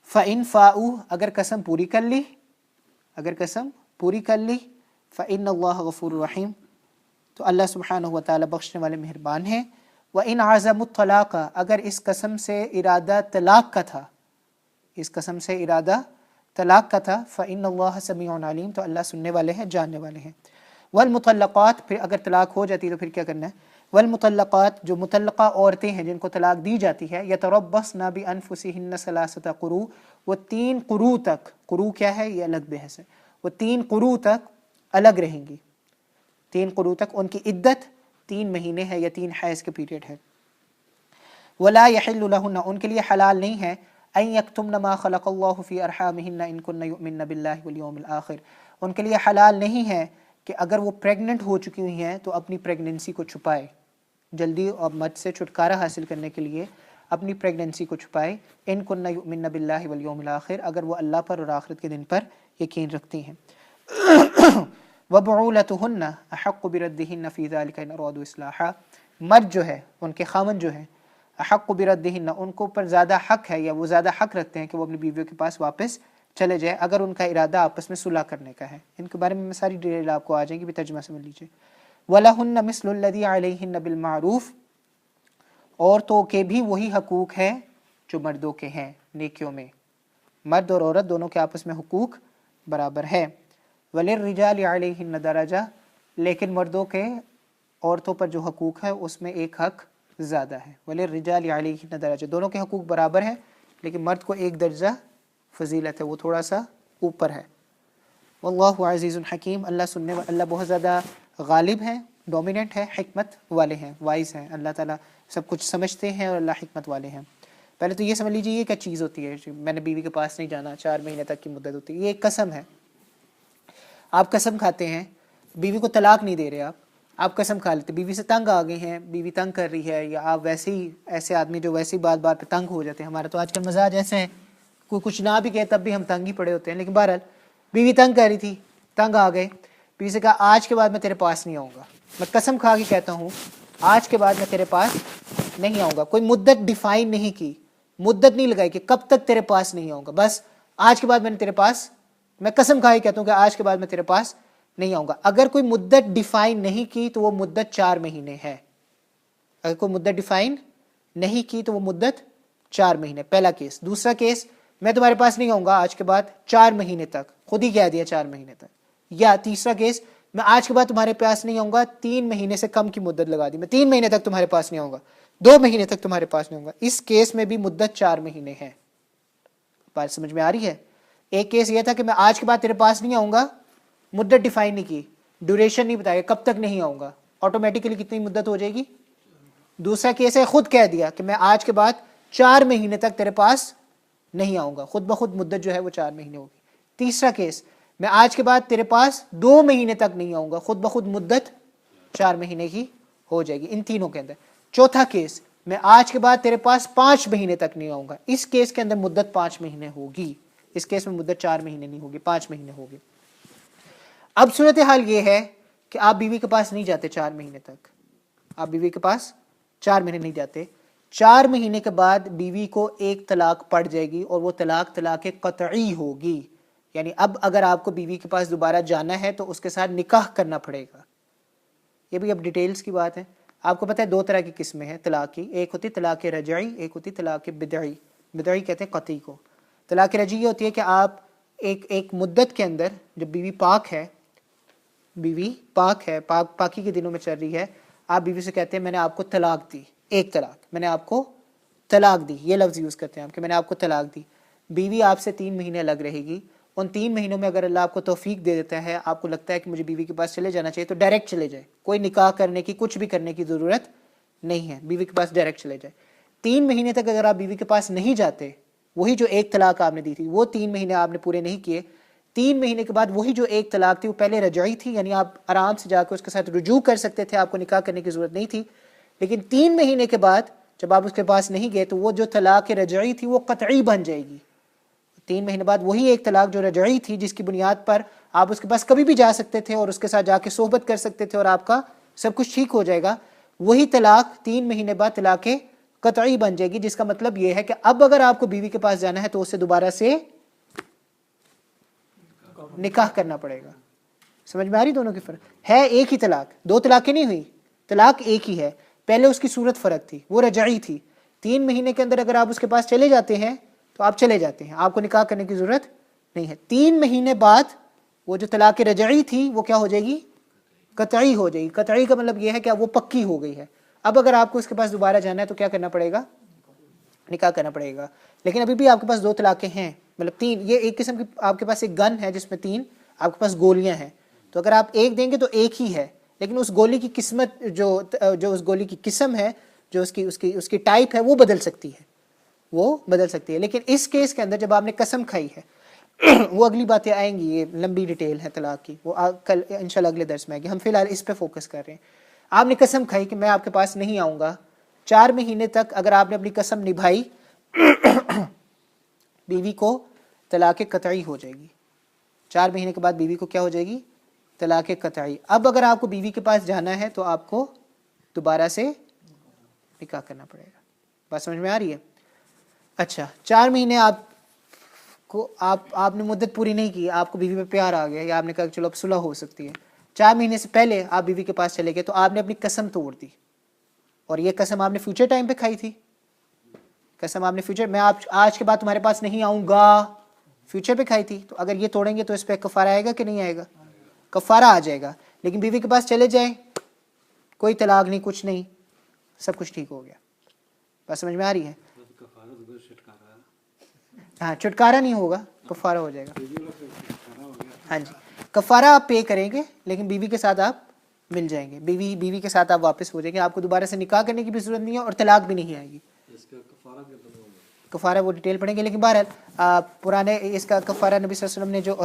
فَإِن فَاؤوا، اگر قسم پوری کر لی، اگر قسم پوری کر لی، فَإِنَّ اللَّهَ غَفُورٌ رَحِيمٌ، تو اللہ سبحانہ و تعالیٰ بخشنے والے مہربان ہیں۔ وَإِنْ عَزَمُوا الطَّلَاقَ، اگر اس قسم سے ارادہ طلاق کا تھا، اس قسم سے ارادہ طلاق کا تھا، فَإِنَّ اللَّهَ سَمِيعٌ عَلِيمٌ، تو اللہ سننے والے ہیں، جاننے والے ہیں۔ والمطلقات، پھر اگر طلاق ہو جاتی تو پھر کیا کرنا ہے؟ والمطلقات، جو مطلقہ عورتیں ہیں جن کو طلاق دی جاتی ہے، یتربصن بانفسہن 3 قروء، وہ 3 قروء تک، قروء کیا ہے یہ الگ بحث ہے، وہ 3 قروء تک الگ رہیں گی، 3 قروء تک ان کی عدت 3 مہینے ہے یا 3 حیض کے پیریڈ ہے۔ ولا یحل لہن، ان کے لیے حلال نہیں ہے، ان یکتمن ما خلق اللہ فی ارحامہن ان کن یؤمن باللہ والیوم الآخر، ان کے لیے حلال نہیں ہے کہ اگر وہ پریگننٹ ہو چکی ہوئی ہیں تو اپنی پریگننسی کو چھپائے، جلدی اور مرد سے چھٹکارا حاصل کرنے کے لیے اپنی پریگننسی کو چھپائے، ان کننا یؤمنن باللہ والیوم الآخر، اگر وہ اللہ پر اور آخرت کے دن پر یقین رکھتی ہیں۔ وبعولتهن احق بردهن فی ذلک ان ارادوا اصلاحا، مرد جو ہے ان کے خامن جو ہے، احق بردهن ان کو پر زیادہ حق ہے یا وہ زیادہ حق رکھتے ہیں کہ وہ اپنی بیویوں کے پاس واپس چلے جائے اگر ان کا ارادہ آپس میں صلح کرنے کا ہے۔ ان کے بارے میں ساری ڈیٹیل آپ کو آ جائیں گی، بھی ترجمہ سمجھ لیجیے۔ وَلَهُنَّ مِثْلُ الَّذِي عَلَيْهِنَّ بِالْمَعْرُوفِ، عورتوں کے بھی وہی حقوق ہیں جو مردوں کے ہیں نیکیوں میں، مرد اور عورت دونوں کے آپس میں حقوق برابر ہے۔ وَلِلرِّجَالِ عَلَيْهِنَّ دَرَجَةٌ، لیکن مردوں کے عورتوں پر جو حقوق ہے اس میں ایک حق زیادہ ہے۔ وَلِلرِّجَالِ عَلَيْهِنَّ دَرَجَةٌ، دونوں کے حقوق برابر ہیں لیکن مرد کو ایک درجہ فضیلت ہے، وہ تھوڑا سا اوپر ہے۔ واللہ عزیز حکیم، اللہ بہت زیادہ غالب ہے، ڈومیننٹ ہے، حکمت والے ہیں، وائز ہیں، اللہ تعالیٰ سب کچھ سمجھتے ہیں اور اللہ حکمت والے ہیں۔ پہلے تو یہ سمجھ لیجیے یہ کیا چیز ہوتی ہے، میں نے بیوی کے پاس نہیں جانا، 4 مہینے تک کی مدت ہوتی ہے، یہ ایک قسم ہے۔ آپ قسم کھاتے ہیں، بیوی کو طلاق نہیں دے رہے، آپ قسم کھا لیتے، بیوی سے تنگ آ گئے ہیں، بیوی تنگ کر رہی ہے، یا آپ ویسے ہی ایسے آدمی جو ویسے ہی بات بات پہ تنگ ہو جاتے ہیں، ہمارا تو آج کل مزاج ایسے ہے، کوئی کچھ نہ بھی کہے تب بھی ہم تنگ ہی پڑے ہوتے ہیں، لیکن بہرحال بیوی تنگ کر رہی تھی، تنگ آ گئے، بیوی سے کہا آج کے بعد میں تیرے پاس نہیں آؤں گا، میں قسم کھا کے کہتا ہوں آج کے بعد میں تیرے پاس نہیں آؤں گا، کوئی مدت ڈیفائن نہیں کی، مدت نہیں لگائی کہ کب تک تیرے پاس نہیں آؤں گا، بس آج کے بعد میں تیرے پاس، میں قسم کھا کے کہتا ہوں کہ آج کے بعد میں تیرے پاس نہیں آؤں گا۔ اگر کوئی مدت ڈیفائن نہیں کی تو وہ مدت 4 مہینے ہے، اگر کوئی مدت ڈیفائن نہیں کی تو وہ مدت 4 مہینے، پہلا کیس۔ دوسرا کیس، میں تمہارے پاس نہیں آؤں گا آج کے بعد 4 مہینے تک، خود ہی کہہ دیا 4 مہینے تک۔ یا تیسرا کیس، میں آج کے بعد تمہارے پاس نہیں آؤں گا، 3 مہینے سے کم کی مدت لگا دی، میں 3 مہینے تک تمہارے پاس نہیں آؤں گا، 2 مہینے تک تمہارے پاس نہیں آؤں گا، اس کیس میں بھی مدت 4 مہینے ہے۔ بات سمجھ میں آ رہی ہے؟ ایک کیس یہ تھا کہ میں آج کے بعد تیرے پاس نہیں آؤں گا، مدت ڈیفائن نہیں کی، ڈیوریشن نہیں بتایا کب تک نہیں آؤں گا، آٹومیٹیکلی کتنی مدت ہو جائے گی۔ دوسرا کیس ہے خود کہہ دیا کہ میں آج کے بعد 4 مہینے تک تیرے پاس نہیں آؤں گا، خود بخود مدت جو ہے وہ 4 مہینے ہوگی۔ تیسرا کیس، میں آج کے بعد تیرے پاس 2 مہینے تک نہیں آؤں گا، خود بخود مدت 4 مہینے کی ہو جائے گی ان تینوں کے اندر۔ چوتھا کیس، میں آج کے بعد تیرے پاس 5 مہینے تک نہیں آؤں گا، اس کیس کے اندر مدت 5 مہینے ہوگی، اس کیس میں مدت 4 مہینے نہیں ہوگی، 5 مہینے ہوگی۔ اب صورتحال یہ ہے کہ آپ بیوی کے پاس نہیں جاتے 4 مہینے تک، آپ بیوی کے پاس 4 مہینے نہیں جاتے، 4 مہینے کے بعد بیوی کو ایک طلاق پڑ جائے گی اور وہ طلاق قطعی ہوگی، یعنی اب اگر آپ کو بیوی کے پاس دوبارہ جانا ہے تو اس کے ساتھ نکاح کرنا پڑے گا۔ یہ بھی اب ڈیٹیلز کی بات ہے، آپ کو پتہ ہے 2 طرح کی قسمیں ہیں طلاق کی، ایک ہوتی طلاق رجعی، ایک ہوتی طلاق بدعی۔ بدعی کہتے ہیں قطعی کو۔ طلاق رجعی یہ ہوتی ہے کہ آپ ایک مدت کے اندر جب بیوی پاک ہے، پاکی کے دنوں میں چل رہی ہے، آپ بیوی سے کہتے ہیں میں نے آپ کو طلاق دی، ایک طلاق، میں نے آپ کو طلاق دی، یہ لفظ یوز کرتے ہیں آپ کہ میں نے آپ کو طلاق دی۔ بیوی آپ سے 3 مہینے الگ رہے گی، ان 3 مہینوں میں اگر اللہ آپ کو توفیق دے دیتا ہے، آپ کو لگتا ہے کہ مجھے بیوی کے پاس چلے جانا چاہیے، تو ڈائریکٹ چلے جائے، کوئی نکاح کرنے کی، کچھ بھی کرنے کی ضرورت نہیں ہے، بیوی کے پاس ڈائریکٹ چلے جائے۔ 3 مہینے تک اگر آپ بیوی کے پاس نہیں جاتے، وہی جو ایک طلاق آپ نے دی تھی وہ 3 مہینے آپ نے پورے نہیں کیے، 3 مہینے کے بعد وہی جو ایک طلاق تھی وہ پہلے رجعی تھی، یعنی آپ آرام سے جا کے اس کے ساتھ رجوع کر سکتے تھے، آپ کو نکاح کرنے کی ضرورت نہیں تھی، لیکن 3 مہینے کے بعد جب آپ اس کے پاس نہیں گئے تو وہ جو طلاق رجعی تھی وہ قطعی بن جائے گی۔ 3 مہینے بعد وہی ایک طلاق جو رجعی تھی، جس کی بنیاد پر آپ اس کے پاس کبھی بھی جا سکتے تھے اور اس کے ساتھ جا کے صحبت کر سکتے تھے اور آپ کا سب کچھ ٹھیک ہو جائے گا، وہی طلاق 3 مہینے بعد طلاق قطعی بن جائے گی، جس کا مطلب یہ ہے کہ اب اگر آپ کو بیوی کے پاس جانا ہے تو اسے دوبارہ سے نکاح کرنا پڑے گا۔ سمجھ میں آ رہی دونوں کی فرق ہے؟ ایک ہی طلاق، 2 طلاقیں نہیں ہوئی، طلاق ایک ہی ہے، پہلے اس کی صورت فرق تھی، وہ رجعی تھی، 3 مہینے کے اندر اگر آپ اس کے پاس چلے جاتے ہیں تو آپ چلے جاتے ہیں، آپ کو نکاح کرنے کی ضرورت نہیں ہے۔ 3 مہینے بعد وہ جو طلاق رجعی تھی وہ کیا ہو جائے گی؟ قطعی ہو جائے گی۔ قطعی کا مطلب یہ ہے کہ وہ پکی ہو گئی ہے، اب اگر آپ کو اس کے پاس دوبارہ جانا ہے تو کیا کرنا پڑے گا؟ نکاح کرنا پڑے گا۔ لیکن ابھی بھی آپ کے پاس 2 طلاقیں ہیں، مطلب 3، یہ ایک قسم کی آپ کے پاس ایک گن ہے جس میں 3 آپ کے پاس گولیاں ہیں، تو اگر آپ ایک دیں گے تو ایک ہی ہے، لیکن اس گولی کی قسمت جو اس گولی کی قسم ہے، جو اس کی ٹائپ ہے وہ بدل سکتی ہے، لیکن اس کیس کے اندر جب آپ نے قسم کھائی ہے وہ اگلی باتیں آئیں گی، یہ لمبی ڈیٹیل ہے طلاق کی، وہ کل انشاءاللہ اگلے درس میں آئے گی، ہم فی الحال اس پہ فوکس کر رہے ہیں۔ آپ نے قسم کھائی کہ میں آپ کے پاس نہیں آؤں گا 4 مہینے تک اگر آپ نے اپنی قسم نبھائی بیوی کو طلاق قطعی ہو جائے گی. 4 مہینے کے بعد بیوی کو کیا ہو جائے گی؟ طلاق قطعی. اب اگر آپ کو بیوی کے پاس جانا ہے تو آپ کو دوبارہ سے نکاح کرنا پڑے گا. بات سمجھ میں آ رہی ہے؟ اچھا 4 مہینے آپ نے مدت پوری نہیں کی, آپ کو بیوی پہ پیار آ گیا یا آپ نے کہا چلو اب صلح ہو سکتی ہے, 4 مہینے سے پہلے آپ بیوی کے پاس چلے گئے تو آپ نے اپنی قسم توڑ دی, اور یہ قسم آپ نے فیوچر ٹائم پہ کھائی تھی. قسم آپ نے فیوچر, میں آج کے بعد تمہارے پاس نہیں آؤں گا, فیوچر پہ کھائی تھی. تو اگر یہ توڑیں گے تو اس پہ کفارہ آئے گا کہ نہیں آئے گا؟ کفارہ آ جائے گا. لیکن بیوی کے پاس چلے جائیں, کوئی طلاق نہیں, کچھ نہیں, سب کچھ ٹھیک ہو گیا. بات سمجھ میں آ رہی ہے؟ ہاں چھٹکارا نہیں ہوگا, کفارہ ہو جائے گا. ہاں جی کفارہ آپ پے کریں گے, لیکن بیوی کے ساتھ آپ مل جائیں گے, بیوی کے ساتھ آپ واپس ہو جائیں گے. آپ کو دوبارہ سے نکاح کرنے کی بھی ضرورت نہیں ہے اور طلاق بھی نہیں آئے گی. کفارہ وہ ڈیٹیل پڑھیں گے, لیکن بہرحال پرانے اس کا کفارہ نبی صلی اللہ علیہ وسلم نے جو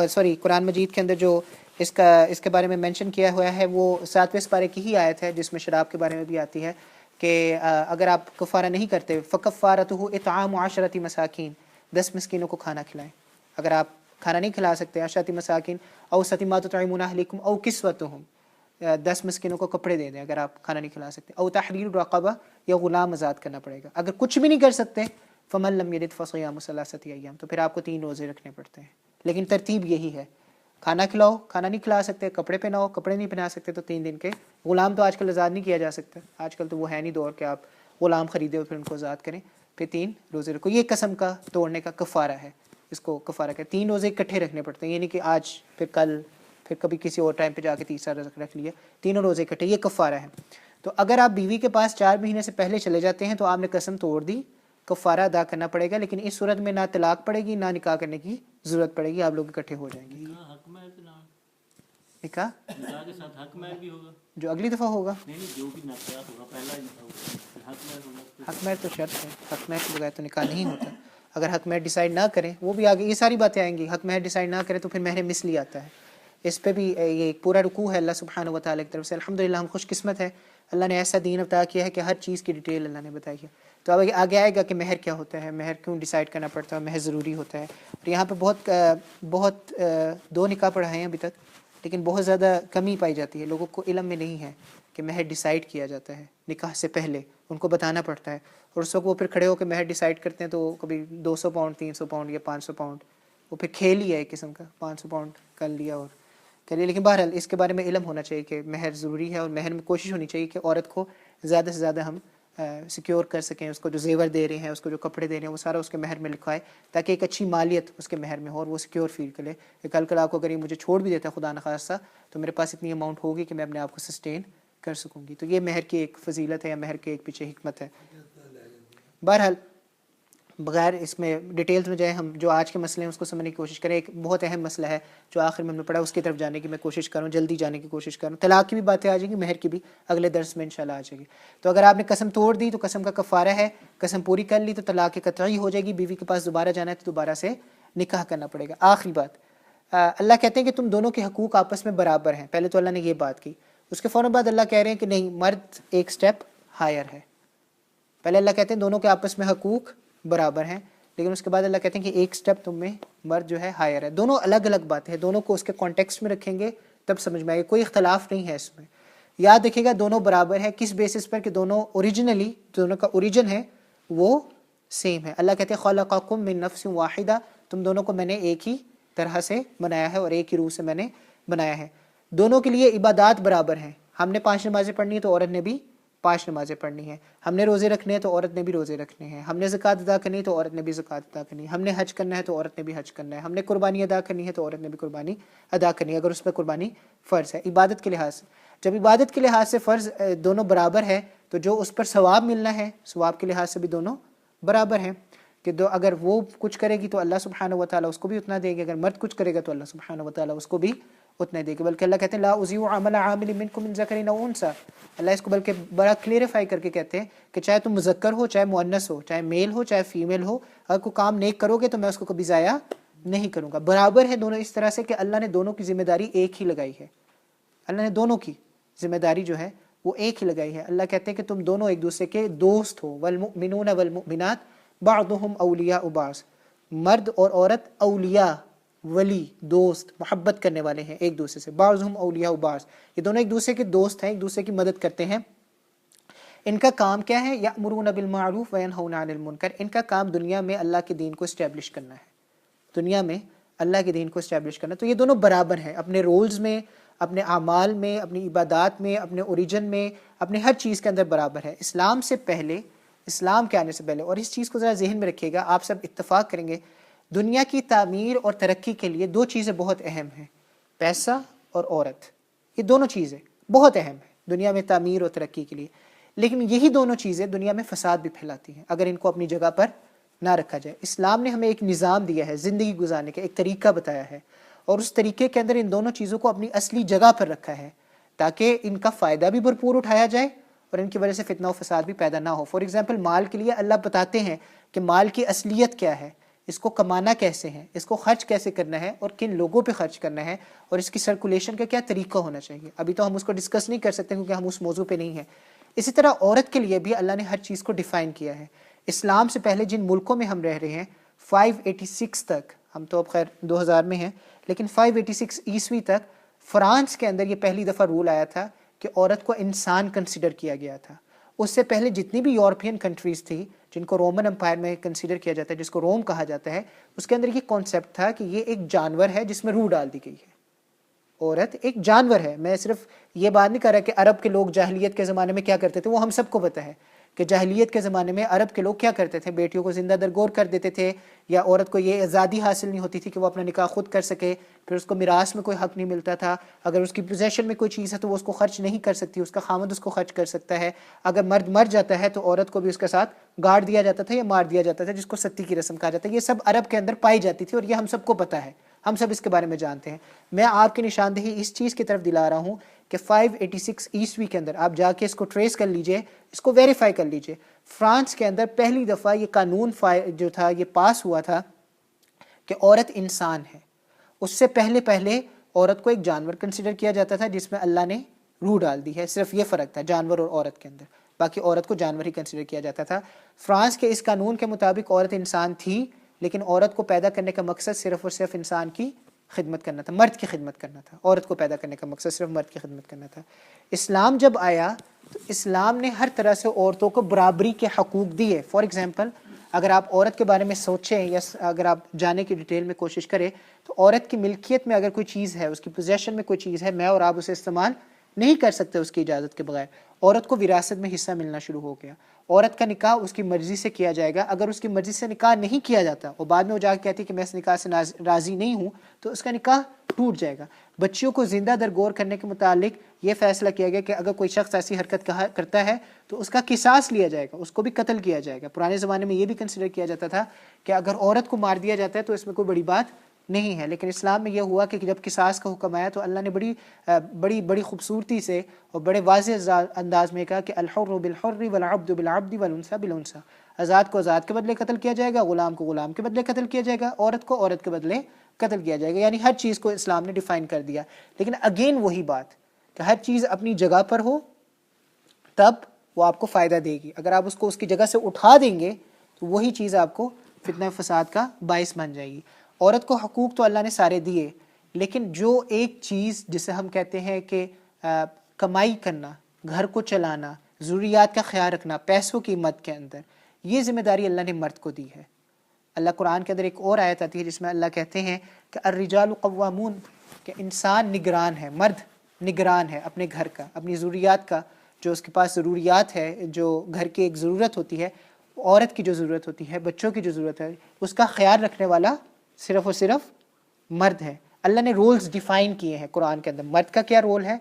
قرآن مجید کے اندر جو اس کے بارے میں مینشن کیا ہوا ہے وہ 7ویں سپارے کی ہی آیت ہے, جس میں شراب کے بارے میں بھی آتی ہے کہ اگر آپ کفارہ نہیں کرتے فکفارتہ اطعام 10 مساکین, 10 مسکینوں کو کھانا کھلائیں. اگر آپ کھانا نہیں کھلا سکتے 10 مساکین او ما تطعمون اہلکم او کسوتہم, 10 مسکینوں کو کپڑے دے دیں اگر آپ کھانا نہیں کھلا سکتے. او تحریر رقبہ, یا غلام آزاد کرنا پڑے گا. اگر کچھ بھی نہیں کر سکتے فمن لم یجد فصیام 3 ایام, تو پھر آپ کو 3 روزے رکھنے پڑتے ہیں. لیکن ترتیب یہی ہے, کھانا کھلاؤ, کھانا نہیں کھلا سکتے, کپڑے پہناؤ, کپڑے نہیں پہنا سکتے تو 3 دن کے. غلام تو آج کل آزاد نہیں کیا جا سکتا, آج کل تو وہ ہے نہیں دور کہ آپ غلام خریدے اور پھر ان کو آزاد کریں. پھر 3 روزے رکھو. یہ قسم کا توڑنے کا کفارہ ہے, اس کو کفارہ کہتے ہیں. 3 روزے اکٹھے رکھنے پڑتے ہیں, یعنی کہ آج پھر کل پھر کبھی کسی اور ٹائم پہ جا کے تیسرا روزہ رکھ لیا, 3 روزے اکٹھے, یہ کفارہ ہے. تو اگر آپ بیوی کے پاس 4 مہینے سے پہلے چلے جاتے ہیں تو آپ نے قسم توڑ دی, کفارہ ادا کرنا پڑے گا. لیکن اس صورت میں نہ طلاق پڑے گی نہ نکاح کرنے کی ضرورت پڑے گی, آپ لوگ اکٹھے ہو جائیں گے. نکاح کے ساتھ حق مہر بھی ہوگا جو اگلی دفعہ ہوگا, جو بھی نفرات ہوگا پہلا ہی حق مہر ہوگا. حق مہر تو شرط ہے, حق مہر کے بغیر تو نکاح نہیں ہوتا. اگر حق مہر ڈیسائیڈ نہ کریں, وہ بھی آگے یہ ساری باتیں آئیں گی. حق مہر ڈیسائیڈ نہ کریں تو پھر مہر مثلی آتا ہے, اس پہ بھی یہ ایک پورا رکوع ہے اللہ سبحانہ و تعالیٰ کی طرف سے. الحمدللہ ہم خوش قسمت ہے, اللہ نے ایسا دین عطا کیا ہے کہ ہر چیز کی ڈیٹیل اللہ نے بتائی ہے. تو اب آگے آئے گا کہ مہر کیا ہوتا ہے, مہر کیوں ڈیسائیڈ کرنا پڑتا ہے, مہر ضروری ہوتا ہے. اور یہاں پہ بہت 2 نکاح پڑھائے ہیں ابھی تک, لیکن بہت زیادہ کمی پائی جاتی ہے. لوگوں کو علم میں نہیں ہے کہ مہر ڈیسائیڈ کیا جاتا ہے نکاح سے پہلے, ان کو بتانا پڑتا ہے. اور اس وقت وہ پھر کھڑے ہو کے مہر ڈیسائیڈ کرتے ہیں تو کبھی 200 پاؤنڈ 300 پاؤنڈ یا 500 پاؤنڈ, وہ پھر کھیل ہی ہے ایک قسم کا, 500 پاؤنڈ کر لیا اور کر لیا. لیکن بہرحال اس کے بارے میں علم ہونا چاہیے کہ مہر ضروری ہے, اور مہر میں کوشش ہونی چاہیے کہ عورت کو زیادہ سے زیادہ ہم سیکیور کر سکیں. اس کو جو زیور دے رہے ہیں, اس کو جو کپڑے دے رہے ہیں, وہ سارا اس کے مہر میں لکھوائے, تاکہ ایک اچھی مالیت اس کے مہر میں ہو اور وہ سیکیور فیل کرے کہ کل آپ کو اگر یہ مجھے چھوڑ بھی دیتا ہے خدا نخواستہ, تو میرے پاس اتنی اماؤنٹ ہوگی کہ میں اپنے آپ کو سسٹین کر سکوں گی. تو یہ مہر کی ایک فضیلت ہے, یا مہر کے ایک پیچھے حکمت ہے. بہرحال بغیر اس میں ڈیٹیلز میں جائیں, ہم جو آج کے مسئلے ہیں اس کو سمجھنے کی کوشش کریں. ایک بہت اہم مسئلہ ہے جو آخر میں ہم نے پڑھا, اس کی طرف جانے کی میں کوشش کروں, جلدی جانے کی کوشش کروں. طلاق کی بھی باتیں آ جائیں گی, مہر کی بھی اگلے درس میں انشاءاللہ آ جائے گی. تو اگر آپ نے قسم توڑ دی تو قسم کا کفارہ ہے, قسم پوری کر لی تو طلاق قطعی ہو جائے گی. بیوی کے پاس دوبارہ جانا ہے تو دوبارہ سے نکاح کرنا پڑے گا. آخری بات, اللہ کہتے ہیں کہ تم دونوں کے حقوق آپس میں برابر ہیں. پہلے تو اللہ نے یہ بات کی, اس کے فوراً بعد اللہ کہہ رہے ہیں کہ نہیں, مرد ایک سٹیپ ہائر ہے. پہلے اللہ کہتے ہیں دونوں کے آپس میں حقوق برابر ہیں, لیکن اس کے بعد اللہ کہتے ہیں کہ ایک سٹیپ تم میں مرد جو ہے ہائر ہے. دونوں الگ الگ باتیں ہیں, دونوں کو اس کے کانٹیکسٹ میں رکھیں گے تب سمجھ میں آئے گا. کوئی اختلاف نہیں ہے اس میں. یاد رکھیے گا دونوں برابر ہیں, کس بیسس پر کہ دونوں اوریجنلی, دونوں کا اوریجن ہے وہ سیم ہے. اللہ کہتے ہیں خلقکم من نفس واحدہ, تم دونوں کو میں نے ایک ہی طرح سے بنایا ہے اور ایک ہی روح سے میں نے بنایا ہے. دونوں کے لیے عبادات برابر ہیں. ہم نے 5 نمازیں پڑھنی ہے تو عورت نے بھی 5 نمازیں پڑھنی ہیں. ہم نے روزے رکھنے ہیں تو عورت نے بھی روزے رکھنے ہیں. ہم نے زکوٰۃ ادا کرنی ہے تو عورت نے بھی زکوٰۃ ادا کرنی ہے. ہم نے حج کرنا ہے تو عورت نے بھی حج کرنا ہے. ہم نے قربانی ادا کرنی ہے تو عورت نے بھی قربانی ادا کرنی ہے, اگر اس پہ قربانی فرض ہے عبادت کے لحاظ سے. جب عبادت کے لحاظ سے فرض دونوں برابر ہے تو جو اس پر ثواب ملنا ہے, ثواب کے لحاظ سے بھی دونوں برابر ہیں. کہ اگر وہ کچھ کرے گی تو اللہ سبحانہ و تعالیٰ اس کو بھی اتنا دے گی, اگر مرد کچھ کرے گا تو اللہ سبحانہ و تعالیٰ اس کو بھی اتنا دے گی. بلکہ اللہ کہتے ہیں لا اضیع عمل عامل منکم من ذکر او انثی, اللہ اس کو بلکہ بڑا کلیئرفائی کر کے کہتے ہیں کہ چاہے تم مذکر ہو, چاہے مؤنث ہو, چاہے میل ہو, چاہے فیمیل ہو, اگر کوئی کام نیک کرو گے تو میں اس کو کبھی ضائع نہیں کروں گا. برابر ہے دونوں اس طرح سے کہ اللہ نے دونوں کی ذمہ داری ایک ہی لگائی ہے. اللہ نے دونوں کی ذمہ داری جو ہے وہ ایک ہی لگائی ہے. اللہ کہتے ہیں کہ تم دونوں ایک دوسرے کے دوست ہو. والمؤمنون والمؤمنات بعضهم اولیاء بعض. مرد اور عورت اولیاء، ولی، دوست، محبت کرنے والے ہیں ایک دوسرے سے. بعضهم اولیاء بعض، یہ دونوں ایک دوسرے کے دوست ہیں، ایک دوسرے کی مدد کرتے ہیں. ان کا کام کیا ہے؟ یأمرون بالمعروف وینہون عن المنکر. ان کا کام دنیا میں اللہ کے دین کو اسٹیبلش کرنا ہے، دنیا میں اللہ کے دین کو اسٹیبلش کرنا. تو یہ دونوں برابر ہیں اپنے رولز میں، اپنے اعمال میں، اپنی عبادات میں، اپنے اوریجن میں، اپنے ہر چیز کے اندر برابر ہے. اسلام سے پہلے، اسلام کے آنے سے پہلے، اور اس چیز کو ذرا ذہن میں رکھیے گا، آپ سب اتفاق کریں گے، دنیا کی تعمیر اور ترقی کے لیے دو چیزیں بہت اہم ہیں، پیسہ اور عورت. یہ دونوں چیزیں بہت اہم ہیں دنیا میں تعمیر اور ترقی کے لیے. لیکن یہی دونوں چیزیں دنیا میں فساد بھی پھیلاتی ہیں اگر ان کو اپنی جگہ پر نہ رکھا جائے. اسلام نے ہمیں ایک نظام دیا ہے زندگی گزارنے کا، ایک طریقہ بتایا ہے، اور اس طریقے کے اندر ان دونوں چیزوں کو اپنی اصلی جگہ پر رکھا ہے تاکہ ان کا فائدہ بھی بھرپور اٹھایا جائے اور ان کی وجہ سے فتنہ و فساد بھی پیدا نہ ہو. فار ایگزامپل مال کے لیے اللہ بتاتے ہیں کہ مال کی اصلیت کیا ہے، اس کو کمانا کیسے ہے، اس کو خرچ کیسے کرنا ہے اور کن لوگوں پہ خرچ کرنا ہے، اور اس کی سرکولیشن کا کیا طریقہ ہونا چاہیے. ابھی تو ہم اس کو ڈسکس نہیں کر سکتے کیونکہ ہم اس موضوع پہ نہیں ہیں. اسی طرح عورت کے لیے بھی اللہ نے ہر چیز کو ڈیفائن کیا ہے. اسلام سے پہلے جن ملکوں میں ہم رہ رہے ہیں 586 تک، ہم تو اب خیر 2000 میں ہیں، لیکن 586 عیسوی تک فرانس کے اندر یہ پہلی دفعہ رول آیا تھا کہ عورت کو انسان کنسیڈر کیا گیا تھا. اس سے پہلے جتنی بھی یورپین کنٹریز تھی جن کو رومن امپائر میں کنسیڈر کیا جاتا ہے، جس کو روم کہا جاتا ہے، اس کے اندر یہ کانسیپٹ تھا کہ یہ ایک جانور ہے جس میں روح ڈال دی گئی ہے. عورت ایک جانور ہے. میں صرف یہ بات نہیں کر رہا کہ عرب کے لوگ جاہلیت کے زمانے میں کیا کرتے تھے، وہ ہم سب کو پتہ ہے کہ جاہلیت کے زمانے میں عرب کے لوگ کیا کرتے تھے، بیٹیوں کو زندہ درگور کر دیتے تھے، یا عورت کو یہ آزادی حاصل نہیں ہوتی تھی کہ وہ اپنا نکاح خود کر سکے، پھر اس کو میراث میں کوئی حق نہیں ملتا تھا. اگر اس کی پوزیشن میں کوئی چیز ہے تو وہ اس کو خرچ نہیں کر سکتی، اس کا خامد اس کو خرچ کر سکتا ہے. اگر مرد مر جاتا ہے تو عورت کو بھی اس کے ساتھ گاڑ دیا جاتا تھا یا مار دیا جاتا تھا، جس کو ستی کی رسم کہا جاتا ہے. یہ سب عرب کے اندر پائی جاتی تھی اور یہ ہم سب کو پتہ ہے، ہم سب اس کے بارے میں جانتے ہیں. میں آپ کی نشاندہی اس چیز کی طرف دلا رہا ہوں کہ 586 عیسوی کے اندر آپ جا کے اس کو ٹریس کر لیجئے، اس کو ویریفائی کر لیجئے. فرانس کے اندر پہلی دفعہ یہ قانون جو تھا یہ پاس ہوا تھا کہ عورت انسان ہے. اس سے پہلے عورت کو ایک جانور کنسیڈر کیا جاتا تھا جس میں اللہ نے روح ڈال دی ہے. صرف یہ فرق تھا جانور اور عورت کے اندر، باقی عورت کو جانور ہی کنسیڈر کیا جاتا تھا. فرانس کے اس قانون کے مطابق عورت انسان تھی، لیکن عورت کو پیدا کرنے کا مقصد صرف اور صرف انسان کی خدمت کرنا تھا، مرد کی خدمت کرنا تھا. عورت کو پیدا کرنے کا مقصد صرف مرد کی خدمت کرنا تھا. اسلام جب آیا تو اسلام نے ہر طرح سے عورتوں کو برابری کے حقوق دیے. فار ایگزامپل اگر آپ عورت کے بارے میں سوچیں یا اگر آپ جانے کی ڈیٹیل میں کوشش کریں تو عورت کی ملکیت میں اگر کوئی چیز ہے، اس کی پوزیشن میں کوئی چیز ہے، میں اور آپ اسے استعمال نہیں کر سکتے اس کی اجازت کے بغیر. عورت کو وراثت میں حصہ ملنا شروع ہو گیا. عورت کا نکاح اس کی مرضی سے کیا جائے گا. اگر اس کی مرضی سے نکاح نہیں کیا جاتا اور بعد میں وہ جا کے کہتی کہ میں اس نکاح سے راضی نہیں ہوں، تو اس کا نکاح ٹوٹ جائے گا. بچیوں کو زندہ درگور کرنے کے متعلق یہ فیصلہ کیا گیا کہ اگر کوئی شخص ایسی حرکت کرتا ہے تو اس کا قصاص لیا جائے گا، اس کو بھی قتل کیا جائے گا. پرانے زمانے میں یہ بھی کنسیڈر کیا جاتا تھا کہ اگر عورت کو مار دیا جاتا ہے تو اس میں کوئی بڑی بات نہیں ہے. لیکن اسلام میں یہ ہوا کہ جب قصاص کا حکم آیا تو اللہ نے بڑی خوبصورتی سے اور بڑے واضح انداز میں کہا کہ الحر بالحر والعبد بالعبد والانثى بالانثى. آزاد کو آزاد کے بدلے قتل کیا جائے گا، غلام کو غلام کے بدلے قتل کیا جائے گا، عورت کو عورت کے بدلے قتل کیا جائے گا. یعنی ہر چیز کو اسلام نے ڈیفائن کر دیا. لیکن اگین وہی بات کہ ہر چیز اپنی جگہ پر ہو تب وہ آپ کو فائدہ دے گی. اگر آپ اس کو اس کی جگہ سے اٹھا دیں گے تو وہی چیز آپ کو فتنہ فساد کا باعث بن جائے گی. عورت کو حقوق تو اللہ نے سارے دیے، لیکن جو ایک چیز جسے ہم کہتے ہیں کہ کمائی کرنا، گھر کو چلانا، ضروریات کا خیال رکھنا پیسوں کی مد کے اندر، یہ ذمہ داری اللہ نے مرد کو دی ہے. اللہ قرآن کے اندر ایک اور آیت آتی ہے جس میں اللہ کہتے ہیں کہ الرجال قوامون، کہ انسان نگران ہے، مرد نگران ہے اپنے گھر کا، اپنی ضروریات کا. جو اس کے پاس ضروریات ہے، جو گھر کی ایک ضرورت ہوتی ہے، عورت کی جو ضرورت ہوتی ہے، بچوں کی جو ضرورت ہے، اس کا خیال رکھنے والا صرف اور صرف مرد ہے. اللہ نے رولز ڈیفائن کیے ہیں قرآن کے اندر، مرد کا کیا رول ہے،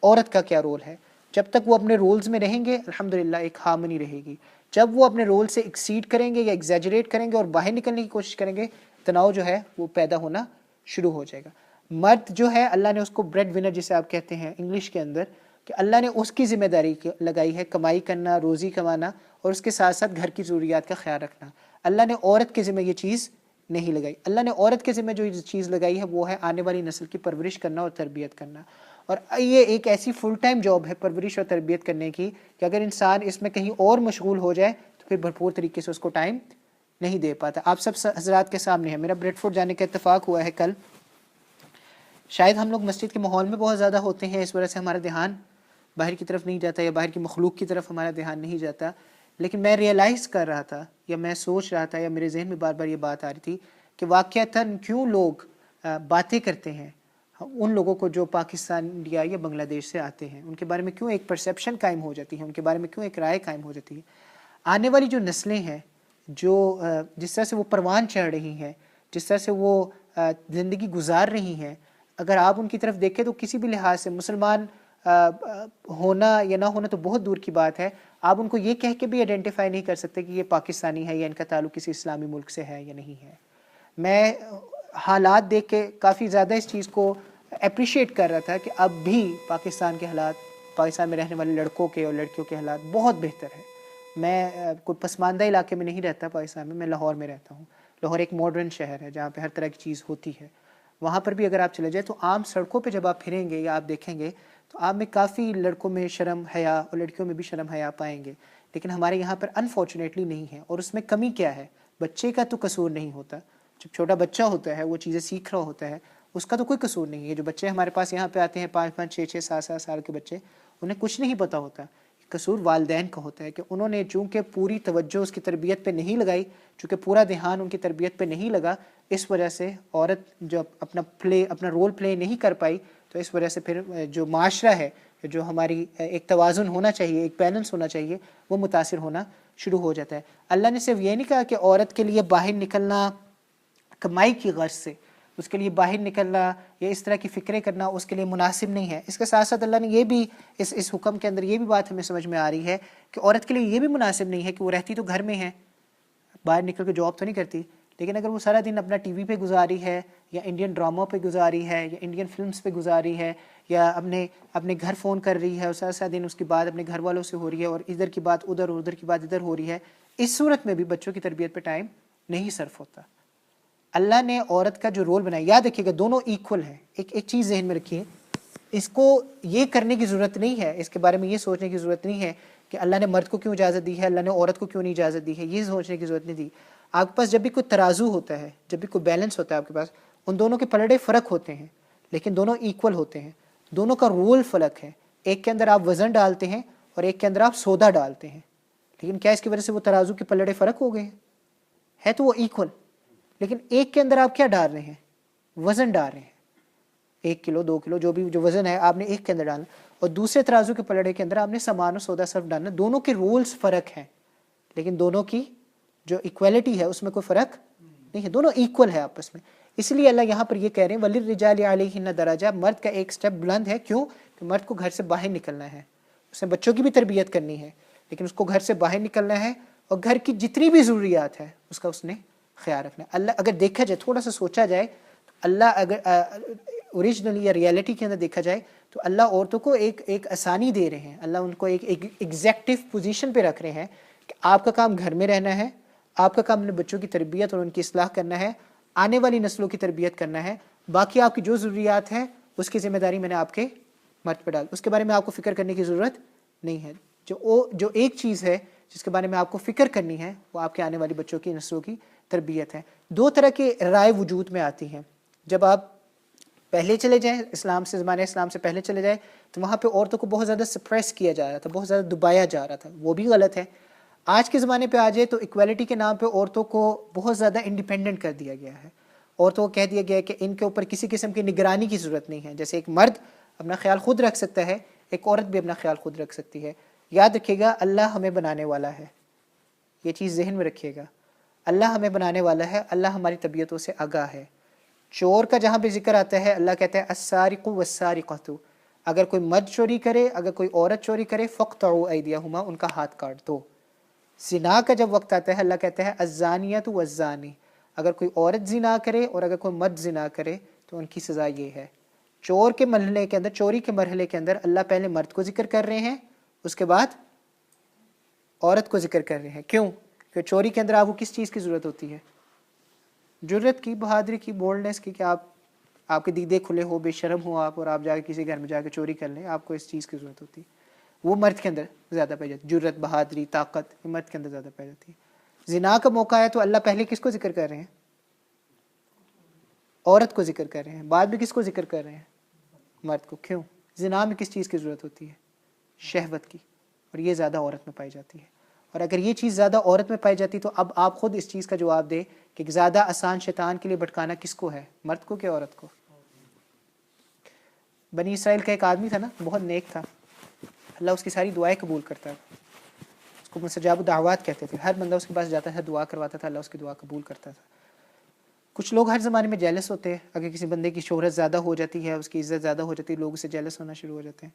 عورت کا کیا رول ہے. جب تک وہ اپنے رولز میں رہیں گے الحمدللہ ایک ہارمنی رہے گی. جب وہ اپنے رول سے ایکسیڈ کریں گے یا ایگزیجریٹ کریں گے اور باہر نکلنے کی کوشش کریں گے، تناؤ جو ہے وہ پیدا ہونا شروع ہو جائے گا. مرد جو ہے اللہ نے اس کو بریڈ ونر جسے آپ کہتے ہیں انگلش کے اندر، کہ اللہ نے اس کی ذمہ داری لگائی ہے کمائی کرنا، روزی کمانا، اور اس کے ساتھ ساتھ گھر کی ضروریات کا خیال رکھنا. اللہ نے عورت کے ذمہ یہ چیز نہیں لگائی. اللہ نے عورت کے ذمہ جو چیز لگائی ہے وہ ہے آنے والی نسل کی پرورش کرنا اور تربیت کرنا. اور یہ ایک ایسی فل ٹائم جاب ہے پرورش اور تربیت کرنے کی کہ اگر انسان اس میں کہیں اور مشغول ہو جائے تو پھر بھرپور طریقے سے اس کو ٹائم نہیں دے پاتا. آپ سب حضرات کے سامنے ہے میرا بریڈ فورڈ جانے کا اتفاق ہوا ہے کل. شاید ہم لوگ مسجد کے ماحول میں بہت زیادہ ہوتے ہیں، اس وجہ سے ہمارا دھیان باہر کی طرف نہیں جاتا یا باہر کی مخلوق کی طرف ہمارا دھیان نہیں جاتا. لیکن میں ریئلائز کر رہا تھا یا میں سوچ رہا تھا یا میرے ذہن میں بار بار یہ بات آ رہی تھی کہ واقعتاً کیوں لوگ باتیں کرتے ہیں ان لوگوں کو جو پاکستان، انڈیا یا بنگلہ دیش سے آتے ہیں، ان کے بارے میں کیوں ایک پرسیپشن قائم ہو جاتی ہے، ان کے بارے میں کیوں ایک رائے قائم ہو جاتی ہے. آنے والی جو نسلیں ہیں جو جس طرح سے وہ پروان چڑھ رہی ہیں، جس طرح سے وہ زندگی گزار رہی ہیں، اگر آپ ان کی طرف دیکھیں تو کسی بھی لحاظ سے مسلمان ہونا یا نہ ہونا تو بہت دور کی بات ہے. آپ ان کو یہ کہہ کے بھی آئیڈینٹیفائی نہیں کر سکتے کہ یہ پاکستانی ہے یا ان کا تعلق کسی اسلامی ملک سے ہے یا نہیں ہے. میں حالات دیکھ کے کافی زیادہ اس چیز کو اپریشیٹ کر رہا تھا کہ اب بھی پاکستان کے حالات، پاکستان میں رہنے والے لڑکوں کے اور لڑکیوں کے حالات بہت بہتر ہیں. میں کوئی پسماندہ علاقے میں نہیں رہتا پاکستان میں لاہور میں رہتا ہوں. لاہور ایک ماڈرن شہر ہے جہاں پہ ہر طرح کی چیز ہوتی ہے. وہاں پر بھی اگر آپ چلے جائیں تو عام سڑکوں پہ جب آپ پھریں گے یا آپ دیکھیں گے تو آپ میں کافی لڑکوں میں شرم حیا اور لڑکیوں میں بھی شرم حیا پائیں گے. لیکن ہمارے یہاں پر انفارچونیٹلی نہیں ہے. اور اس میں کمی کیا ہے؟ بچے کا تو قصور نہیں ہوتا. جب چھوٹا بچہ ہوتا ہے وہ چیزیں سیکھ رہا ہوتا ہے، اس کا تو کوئی قصور نہیں ہے. جو بچے ہمارے پاس یہاں پہ آتے ہیں 5 6 7 سال کے بچے، انہیں کچھ نہیں پتہ ہوتا. قصور والدین کا ہوتا ہے کہ انہوں نے چونکہ پوری توجہ اس کی تربیت پہ نہیں لگائی، چونکہ پورا دھیان ان کی تربیت پہ نہیں لگا، اس وجہ سے عورت جو اپنا رول پلے نہیں کر پائی، تو اس وجہ سے پھر جو معاشرہ ہے، جو ہماری ایک توازن ہونا چاہیے، ایک بیلنس ہونا چاہیے، وہ متاثر ہونا شروع ہو جاتا ہے. اللہ نے صرف یہ نہیں کہا کہ عورت کے لیے باہر نکلنا کمائی کی غرض سے، اس کے لیے باہر نکلنا یا اس طرح کی فکریں کرنا اس کے لیے مناسب نہیں ہے. اس کے ساتھ ساتھ اللہ نے یہ بھی اس حکم کے اندر یہ بھی بات ہمیں سمجھ میں آ رہی ہے کہ عورت کے لیے یہ بھی مناسب نہیں ہے کہ وہ رہتی تو گھر میں ہے، باہر نکل کے جاب تو نہیں کرتی، لیکن اگر وہ سارا دن اپنا ٹی وی پہ گزاری ہے یا انڈین ڈراموں پہ گزاری ہے یا انڈین فلمز پہ گزاری ہے یا اپنے گھر فون کر رہی ہے اور سارا دن اس کی بات اپنے گھر والوں سے ہو رہی ہے اور ادھر کی بات ادھر اور ادھر کی بات ادھر ہو رہی ہے، اس صورت میں بھی بچوں کی تربیت پہ ٹائم نہیں صرف ہوتا. اللہ نے عورت کا جو رول بنایا، یاد رکھیے گا دونوں ایکول ہیں. ایک چیز ذہن میں رکھیے، اس کو یہ کرنے کی ضرورت نہیں ہے، اس کے بارے میں یہ سوچنے کی ضرورت نہیں ہے کہ اللہ نے مرد کو کیوں اجازت دی ہے، اللہ نے عورت کو کیوں نہیں اجازت دی ہے، یہ سوچنے کی ضرورت نہیں دی. آپ کے پاس جب بھی کوئی ترازو ہوتا ہے، جب بھی کوئی بیلنس ہوتا ہے آپ کے پاس، ان دونوں کے پلڑے فرق ہوتے ہیں لیکن دونوں ایکول ہوتے ہیں. دونوں کا رول فرق ہے. ایک کے اندر آپ وزن ڈالتے ہیں اور ایک کے اندر آپ سودا ڈالتے ہیں، لیکن کیا اس کی وجہ سے وہ ترازو کے پلڑے فرق ہو گئے ہیں؟ ہے تو وہ ایکول، لیکن ایک کے اندر آپ کیا ڈال رہے ہیں؟ وزن ڈال رہے ہیں. 1 کلو 2 کلو جو وزن ہے آپ نے ایک کے اندر ڈالنا، اور دوسرے ترازو کے پلڑے کے اندر آپ نے سامان اور سودا صرف ڈالنا. دونوں کے رولز فرق ہیں لیکن دونوں کی جو ایکویلٹی ہے اس میں کوئی فرق نہیں ہے، دونوں ایکول ہے آپس میں. اس لیے اللہ یہاں پر یہ کہہ رہے ہیں وَلِلرِّجَالِ عَلَيْهِنَّ دَرَجَةٌ، مرد کا ایک سٹیپ بلند ہے. کیوں؟ کہ مرد کو گھر سے باہر نکلنا ہے، اس نے بچوں کی بھی تربیت کرنی ہے، لیکن اس کو گھر سے باہر نکلنا ہے اور گھر کی جتنی بھی ضروریات ہے اس کا اس نے خیال رکھنا ہے. اللہ اگر دیکھا جائے، تھوڑا سا سوچا جائے تو اللہ اگر اوریجنلی یا ریئلٹی کے اندر دیکھا جائے تو اللہ عورتوں کو ایک آسانی دے رہے ہیں. اللہ ان کو ایک ایگزیکٹو پوزیشن پہ رکھ رہے ہیں کہ آپ کا کام گھر میں رہنا ہے، آپ کا کام اپنے بچوں کی تربیت اور ان کی اصلاح کرنا ہے، آنے والی نسلوں کی تربیت کرنا ہے. باقی آپ کی جو ضروریات ہیں اس کی ذمہ داری میں نے آپ کے مرد پہ ڈال، اس کے بارے میں آپ کو فکر کرنے کی ضرورت نہیں ہے. جو ایک چیز ہے جس کے بارے میں آپ کو فکر کرنی ہے وہ آپ کے آنے والی بچوں کی نسلوں کی تربیت ہے. 2 طرح کی رائے وجود میں آتی ہیں. جب آپ پہلے چلے جائیں زمانہ اسلام سے پہلے چلے جائیں تو وہاں پہ عورتوں کو بہت زیادہ سپریس کیا جا رہا تھا، بہت زیادہ دبایا جا رہا تھا، وہ بھی غلط ہے. آج کے زمانے پہ آ جائے تو ایکویلٹی کے نام پہ عورتوں کو بہت زیادہ انڈیپینڈنٹ کر دیا گیا ہے. عورتوں کو کہہ دیا گیا ہے کہ ان کے اوپر کسی قسم کی نگرانی کی ضرورت نہیں ہے. جیسے ایک مرد اپنا خیال خود رکھ سکتا ہے، ایک عورت بھی اپنا خیال خود رکھ سکتی ہے. یاد رکھیے گا اللہ ہمیں بنانے والا ہے، یہ چیز ذہن میں رکھیے گا. اللہ ہمیں بنانے والا ہے، اللہ ہماری طبیعتوں سے آگاہ ہے. چور کا جہاں پہ ذکر آتا ہے اللہ کہتا ہے السارق والسارقۃ، اگر کوئی مرد چوری کرے، اگر کوئی عورت چوری کرے فاقطعوا ایدیہما، ان کا ہاتھ کاٹ دو. زنا کا جب وقت آتا ہے اللہ کہتا ہے الزانیۃ والزانی، اگر کوئی عورت زنا کرے اور اگر کوئی مرد زنا کرے تو ان کی سزا یہ ہے. چور کے مرحلے کے اندر، چوری کے مرحلے کے اندر اللہ پہلے مرد کو ذکر کر رہے ہیں، اس کے بعد عورت کو ذکر کر رہے ہیں. کیوں؟ کہ چوری کے اندر آپ کو کس چیز کی ضرورت ہوتی ہے؟ جرت کی، بہادری کی، بولڈنس کی کہ آپ کے دیدے کھلے ہو، بے شرم ہو آپ، اور آپ جا کے کسی گھر میں جا کے چوری کر لیں. آپ کو اس چیز کی ضرورت ہوتی ہے. وہ مرد کے اندر زیادہ پائی جاتی ہے. جرت، بہادری، طاقت یہ مرد کے اندر زیادہ پائی جاتی ہے. زنا کا موقع ہے تو اللہ پہلے کس کو ذکر کر رہے ہیں؟ عورت کو ذکر کر رہے ہیں. بعد میں کس کو ذکر کر رہے ہیں؟ مرد کو. کیوں؟ زنا میں کس چیز کی ضرورت ہوتی ہے؟ شہوت کی. اور یہ زیادہ عورت میں پائی جاتی ہے. اور اگر یہ چیز زیادہ عورت میں پائی جاتی تو اب آپ خود اس چیز کا جواب دیں کہ زیادہ آسان شیطان کے لیے بھٹکانا کس کو ہے، مرد کو کہ عورت کو؟ بنی اسرائیل کا ایک آدمی تھا نا، بہت نیک تھا، اللہ اس کی ساری دعائیں قبول کرتا ہے. اس کو مستجاب الدعوات کہتے تھے. ہر بندہ اس کے پاس جاتا تھا، دعا کرواتا تھا، اللہ اس کی دعا قبول کرتا تھا. کچھ لوگ ہر زمانے میں جیلس ہوتے ہیں. اگر کسی بندے کی شہرت زیادہ ہو جاتی ہے، اس کی عزت زیادہ ہو جاتی ہے، لوگ اسے جیلس ہونا شروع ہو جاتے ہیں.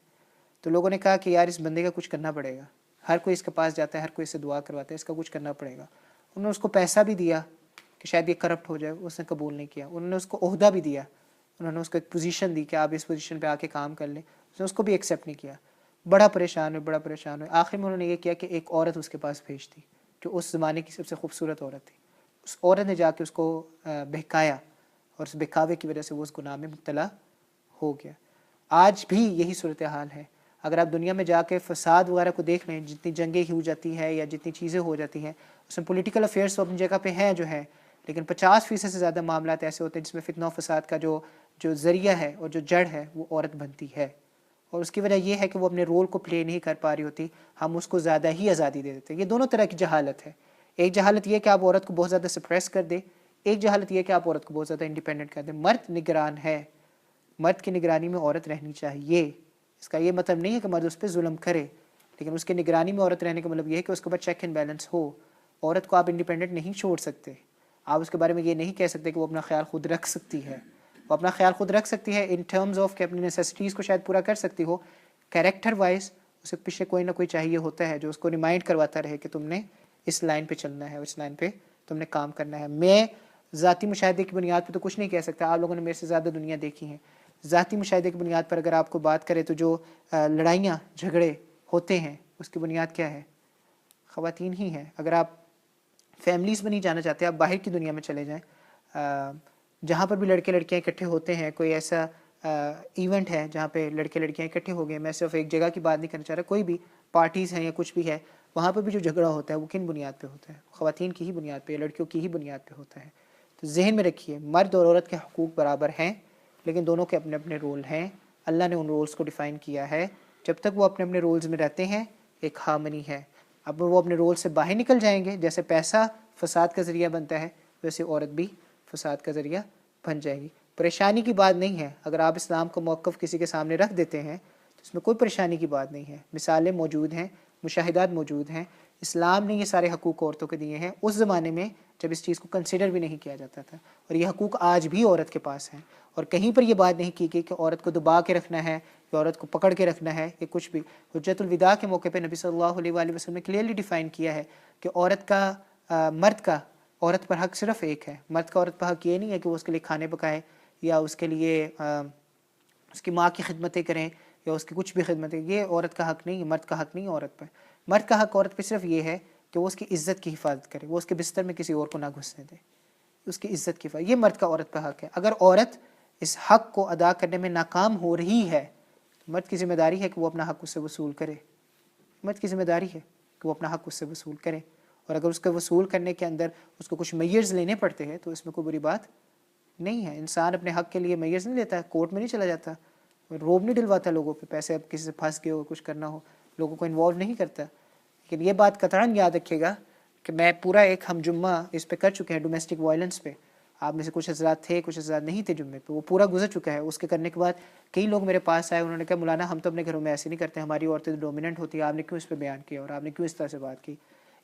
تو لوگوں نے کہا کہ یار اس بندے کا کچھ کرنا پڑے گا. ہر کوئی اس کے پاس جاتا ہے، ہر کوئی اس سے دعا کرواتا ہے، اس کا کچھ کرنا پڑے گا. انہوں نے اس کو پیسہ بھی دیا کہ شاید یہ کرپٹ ہو جائے، اس نے قبول نہیں کیا. انہوں نے اس کو عہدہ بھی دیا، انہوں نے اس کو ایک پوزیشن دی کہ آپ اس پوزیشن پہ آ کے کام کر لیں. اس نے اس کو بھی ایکسیپٹ نہیں کیا. بڑا پریشان ہوئے. آخر میں انہوں نے یہ کیا کہ ایک عورت اس کے پاس بھیج دی جو اس زمانے کی سب سے خوبصورت عورت تھی. اس عورت نے جا کے اس کو بہکایا اور اس بہکاوے کی وجہ سے وہ اس گناہ میں مبتلا ہو گیا. آج بھی یہی صورتحال ہے. اگر آپ دنیا میں جا کے فساد وغیرہ کو دیکھ لیں، جتنی جنگیں ہو جاتی ہے یا جتنی چیزیں ہو جاتی ہیں، اس میں پولیٹیکل افیئرس تو اپنی جگہ پہ ہیں جو ہے، لیکن 50% سے زیادہ معاملات ایسے ہوتے ہیں جس میں فتنہ و فساد کا جو ذریعہ ہے اور جو جڑ ہے وہ عورت بنتی ہے. اور اس کی وجہ یہ ہے کہ وہ اپنے رول کو پلے نہیں کر پا رہی ہوتی، ہم اس کو زیادہ ہی آزادی دے دیتے ہیں. یہ دونوں طرح کی جہالت ہے. ایک جہالت یہ کہ آپ عورت کو بہت زیادہ سپریس کر دیں، ایک جہالت یہ کہ آپ عورت کو بہت زیادہ انڈیپینڈنٹ کر دیں. مرد نگران ہے، مرد کی نگرانی میں عورت رہنی چاہیے. اس کا یہ مطلب نہیں ہے کہ مرد اس پہ ظلم کرے، لیکن اس کے نگرانی میں عورت رہنے کا مطلب یہ ہے کہ اس کے بعد چیک اینڈ بیلنس ہو. عورت کو آپ انڈیپینڈنٹ نہیں چھوڑ سکتے. آپ اس کے بارے میں یہ نہیں کہہ سکتے کہ وہ اپنا خیال خود رکھ سکتی ہے. وہ اپنا خیال خود رکھ سکتی ہے ان ٹرمز آف کہ اپنی نیسیسٹیز کو شاید پورا کر سکتی ہو. کیریکٹر وائز اسے پیچھے کوئی نہ کوئی چاہیے ہوتا ہے جو اس کو ریمائنڈ کرواتا رہے کہ تم نے اس لائن پہ چلنا ہے، اس لائن پہ تم نے کام کرنا ہے. میں ذاتی مشاہدے کی بنیاد پہ تو کچھ نہیں کہہ سکتا. آپ لوگوں نے میرے سے زیادہ دنیا دیکھی ہیں. ذاتی مشاہدے کی بنیاد پر اگر آپ کو بات کرے تو جو لڑائیاں جھگڑے ہوتے ہیں اس کی بنیاد کیا ہے؟ خواتین ہی ہیں. اگر آپ فیملیز میں نہیں جانا چاہتے، آپ باہر کی دنیا میں چلے جائیں، جہاں پر بھی لڑکے لڑکیاں اکٹھے ہوتے ہیں، کوئی ایسا ایونٹ ہے جہاں پہ لڑکے لڑکیاں اکٹھے ہو گئے، میں صرف ایک جگہ کی بات نہیں کرنا چاہ رہا، کوئی بھی پارٹیز ہیں یا کچھ بھی ہے، وہاں پہ بھی جو جھگڑا ہوتا ہے وہ کن بنیاد پہ ہوتا ہے؟ خواتین کی ہی بنیاد پہ، لڑکیوں کی ہی بنیاد پہ ہوتا ہے. تو ذہن میں رکھیے مرد اور عورت کے حقوق برابر ہیں، لیکن دونوں کے اپنے اپنے رول ہیں. اللہ نے ان رولز کو ڈیفائن کیا ہے. جب تک وہ اپنے اپنے رولز میں رہتے ہیں ایک ہارمنی ہے. اب وہ اپنے رول سے باہر نکل جائیں گے، جیسے پیسہ فساد کا ذریعہ بنتا ہے ویسے عورت بھی فساد کا ذریعہ بن جائے گی. پریشانی کی بات نہیں ہے. اگر آپ اسلام کا موقف کسی کے سامنے رکھ دیتے ہیں تو اس میں کوئی پریشانی کی بات نہیں ہے. مثالیں موجود ہیں، مشاہدات موجود ہیں. اسلام نے یہ سارے حقوق عورتوں کے دیے ہیں اس زمانے میں جب اس چیز کو کنسیڈر بھی نہیں کیا جاتا تھا، اور یہ حقوق آج بھی عورت کے پاس ہیں. اور کہیں پر یہ بات نہیں کی گئی کہ عورت کو دبا کے رکھنا ہے یا عورت کو پکڑ کے رکھنا ہے یا کچھ بھی. حجت الوداع کے موقع پہ نبی صلی اللہ علیہ وآلہ وسلم نے کلیئرلی ڈیفائن کیا ہے کہ عورت کا مرد کا عورت پر حق صرف ایک ہے. مرد کا عورت پر حق یہ نہیں ہے کہ وہ اس کے لیے کھانے پکائے یا اس کے لیے اس کی ماں کی خدمتیں کریں یا اس کی کچھ بھی خدمتیں. یہ عورت کا حق نہیں ہے، مرد کا حق نہیں ہے عورت پر. مرد کا حق عورت پہ صرف یہ ہے کہ وہ اس کی عزت کی حفاظت کرے، وہ اس کے بستر میں کسی اور کو نہ گھسنے دے، اس کی عزت کی حفاظت. یہ مرد کا عورت پہ حق ہے. اگر عورت اس حق کو ادا کرنے میں ناکام ہو رہی ہے تو مرد کی ذمہ داری ہے کہ وہ اپنا حق اس سے وصول کرے. مرد کی ذمہ داری ہے کہ وہ اپنا حق اس سے وصول کرے. اور اگر اس کے وصول کرنے کے اندر اس کو کچھ میئرز لینے پڑتے ہیں تو اس میں کوئی بری بات نہیں ہے. انسان اپنے حق کے لیے میئرز نہیں لیتا، کورٹ میں نہیں چلا جاتا، روب نہیں ڈلواتا لوگوں پہ. پیسے اب کسی سے پھنس گئے ہو کچھ کرنا ہو لوگوں کو انوالو نہیں کرتا. لیکن یہ بات قطعاً یاد رکھیے گا کہ میں پورا ایک ہم جمعہ اس پہ کر چکے ہیں ڈومیسٹک وائلنس پہ. آپ میں سے کچھ حضرات تھے، کچھ حضرات نہیں تھے جمعے پہ، وہ پورا گزر چکا ہے. اس کے کرنے کے بعد کئی لوگ میرے پاس آئے، انہوں نے کہا مولانا ہم تو اپنے گھروں میں ایسے نہیں کرتے، ہماری عورتیں ڈومیننٹ ہوتی ہیں، آپ نے کیوں اس پہ بیان کیا اور آپ نے کیوں اس طرح سے بات کی؟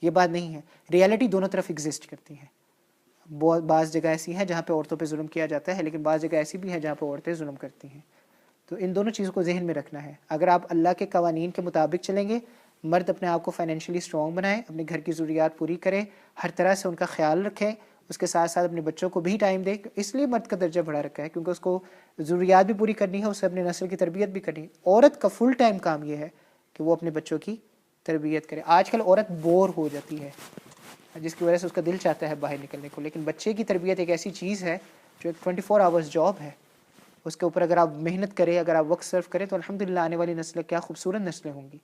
یہ بات نہیں ہے. ریالٹی دونوں طرف ایگزسٹ کرتی ہے. بعض جگہ ایسی ہیں جہاں پہ عورتوں پہ ظلم کیا جاتا ہے، لیکن بعض جگہ ایسی بھی ہیں جہاں پہ عورتیں ظلم کرتی ہیں. تو ان دونوں چیزوں کو ذہن میں رکھنا ہے. اگر آپ اللہ کے قوانین کے مطابق چلیں گے، مرد اپنے آپ کو فائنینشلی اسٹرانگ بنائے، اپنے گھر کی ضروریات پوری کرے، ہر طرح سے ان کا خیال رکھے، اس کے ساتھ ساتھ اپنے بچوں کو بھی ٹائم دے. اس لیے مرد کا درجہ بڑھا رکھا ہے کیونکہ اس کو ضروریات بھی پوری کرنی ہے، اسے اپنے نسل کی تربیت بھی کرنی ہے. عورت کا فل ٹائم کام یہ ہے کہ وہ اپنے بچوں کی تربیت کرے. آج کل عورت بور ہو جاتی ہے. جس کی وجہ سے اس کا دل چاہتا ہے باہر نکلنے کو. لیکن بچے کی تربیت ایک ایسی چیز ہے جو ایک 24 آورز جاب ہے. اس کے اوپر اگر آپ محنت کریں, اگر آپ وقت صرف کریں تو الحمدللہ آنے والی نسلیں کیا خوبصورت نسلیں ہوں گی.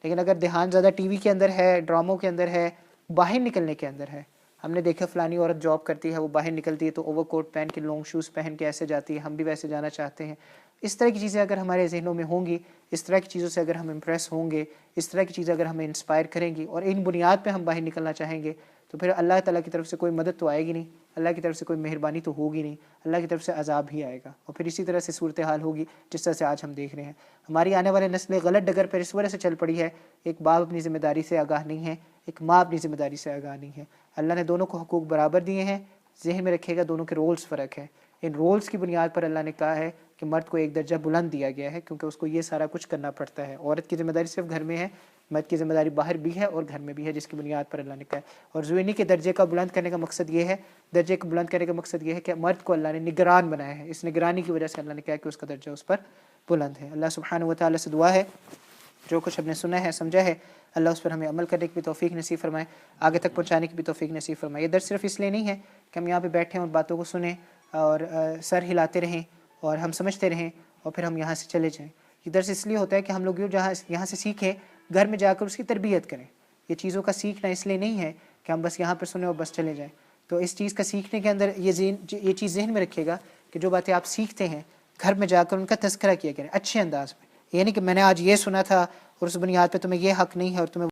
لیکن اگر دھیان زیادہ ٹی وی کے اندر ہے, ڈراموں کے اندر ہے, باہر نکلنے کے اندر ہے, ہم نے دیکھا فلانی عورت جاب کرتی ہے, وہ باہر نکلتی ہے تو اوور کوٹ پہن کے, لانگ شوز پہن کے ایسے جاتی ہے, ہم بھی ویسے جانا چاہتے ہیں. اس طرح کی چیزیں اگر ہمارے ذہنوں میں ہوں گی, اس طرح کی چیزوں سے اگر ہم امپریس ہوں گے, اس طرح کی چیزیں اگر ہمیں انسپائر کریں گی اور ان بنیاد پہ ہم باہر نکلنا چاہیں گے, تو پھر اللہ تعالیٰ کی طرف سے کوئی مدد تو آئے گی نہیں, اللہ کی طرف سے کوئی مہربانی تو ہوگی نہیں, اللہ کی طرف سے عذاب ہی آئے گا. اور پھر اسی طرح سے صورتحال ہوگی جس طرح سے آج ہم دیکھ رہے ہیں. ہماری آنے والے نسلیں غلط ڈگر پر اس وجہ سے چل پڑی ہے, ایک باپ اپنی ذمہ داری سے آگاہ نہیں ہے, ایک ماں اپنی ذمہ داری سے آگاہ نہیں ہے. اللہ نے دونوں کو حقوق برابر دیے ہیں, ذہن میں رکھے گا دونوں کے رولز فرق ہے. ان رولز کی بنیاد پر اللہ نے کہا ہے کہ مرد کو ایک درجہ بلند دیا گیا ہے, کیونکہ اس کو یہ سارا کچھ کرنا پڑتا ہے. عورت کی ذمہ داری صرف گھر میں ہے, مرد کی ذمہ داری باہر بھی ہے اور گھر میں بھی ہے, جس کی بنیاد پر اللہ نے کہا ہے. اور زوینی کے درجے کا بلند کرنے کا مقصد یہ ہے, درجے کو بلند کرنے کا مقصد یہ ہے کہ مرد کو اللہ نے نگران بنایا ہے. اس نگرانی کی وجہ سے اللہ نے کہا کہ اس کا درجہ اس پر بلند ہے. اللہ سبحانہ و تعالیٰ سے دعا ہے جو کچھ ہم نے سنا ہے, سمجھا ہے, اللہ اس پر ہمیں عمل کرنے کی بھی توفیق نصیب فرمائے, آگے تک پہنچانے کی بھی توفیق نصیب فرمائے. یہ درس صرف اس لیے نہیں ہے کہ ہم یہاں پہ بیٹھیں اور باتوں کو سنیں اور سر ہلاتے رہیں اور ہم سمجھتے رہیں اور پھر ہم یہاں سے چلے جائیں. یہ درس اس لیے ہوتا ہے کہ ہم لوگ یہاں سے سیکھیں, گھر میں جا کر اس کی تربیت کریں. یہ چیزوں کا سیکھنا اس لیے نہیں ہے کہ ہم بس یہاں پر سنیں اور بس چلے جائیں. تو اس چیز کا سیکھنے کے اندر یہ چیز ذہن میں رکھیے گا کہ جو باتیں آپ سیکھتے ہیں گھر میں جا کر ان کا تذکرہ کیا کریں اچھے انداز میں. یہ نہیں کہ میں نے آج یہ سنا تھا اور اس بنیاد پہ تمہیں یہ حق نہیں ہے اور تمہیں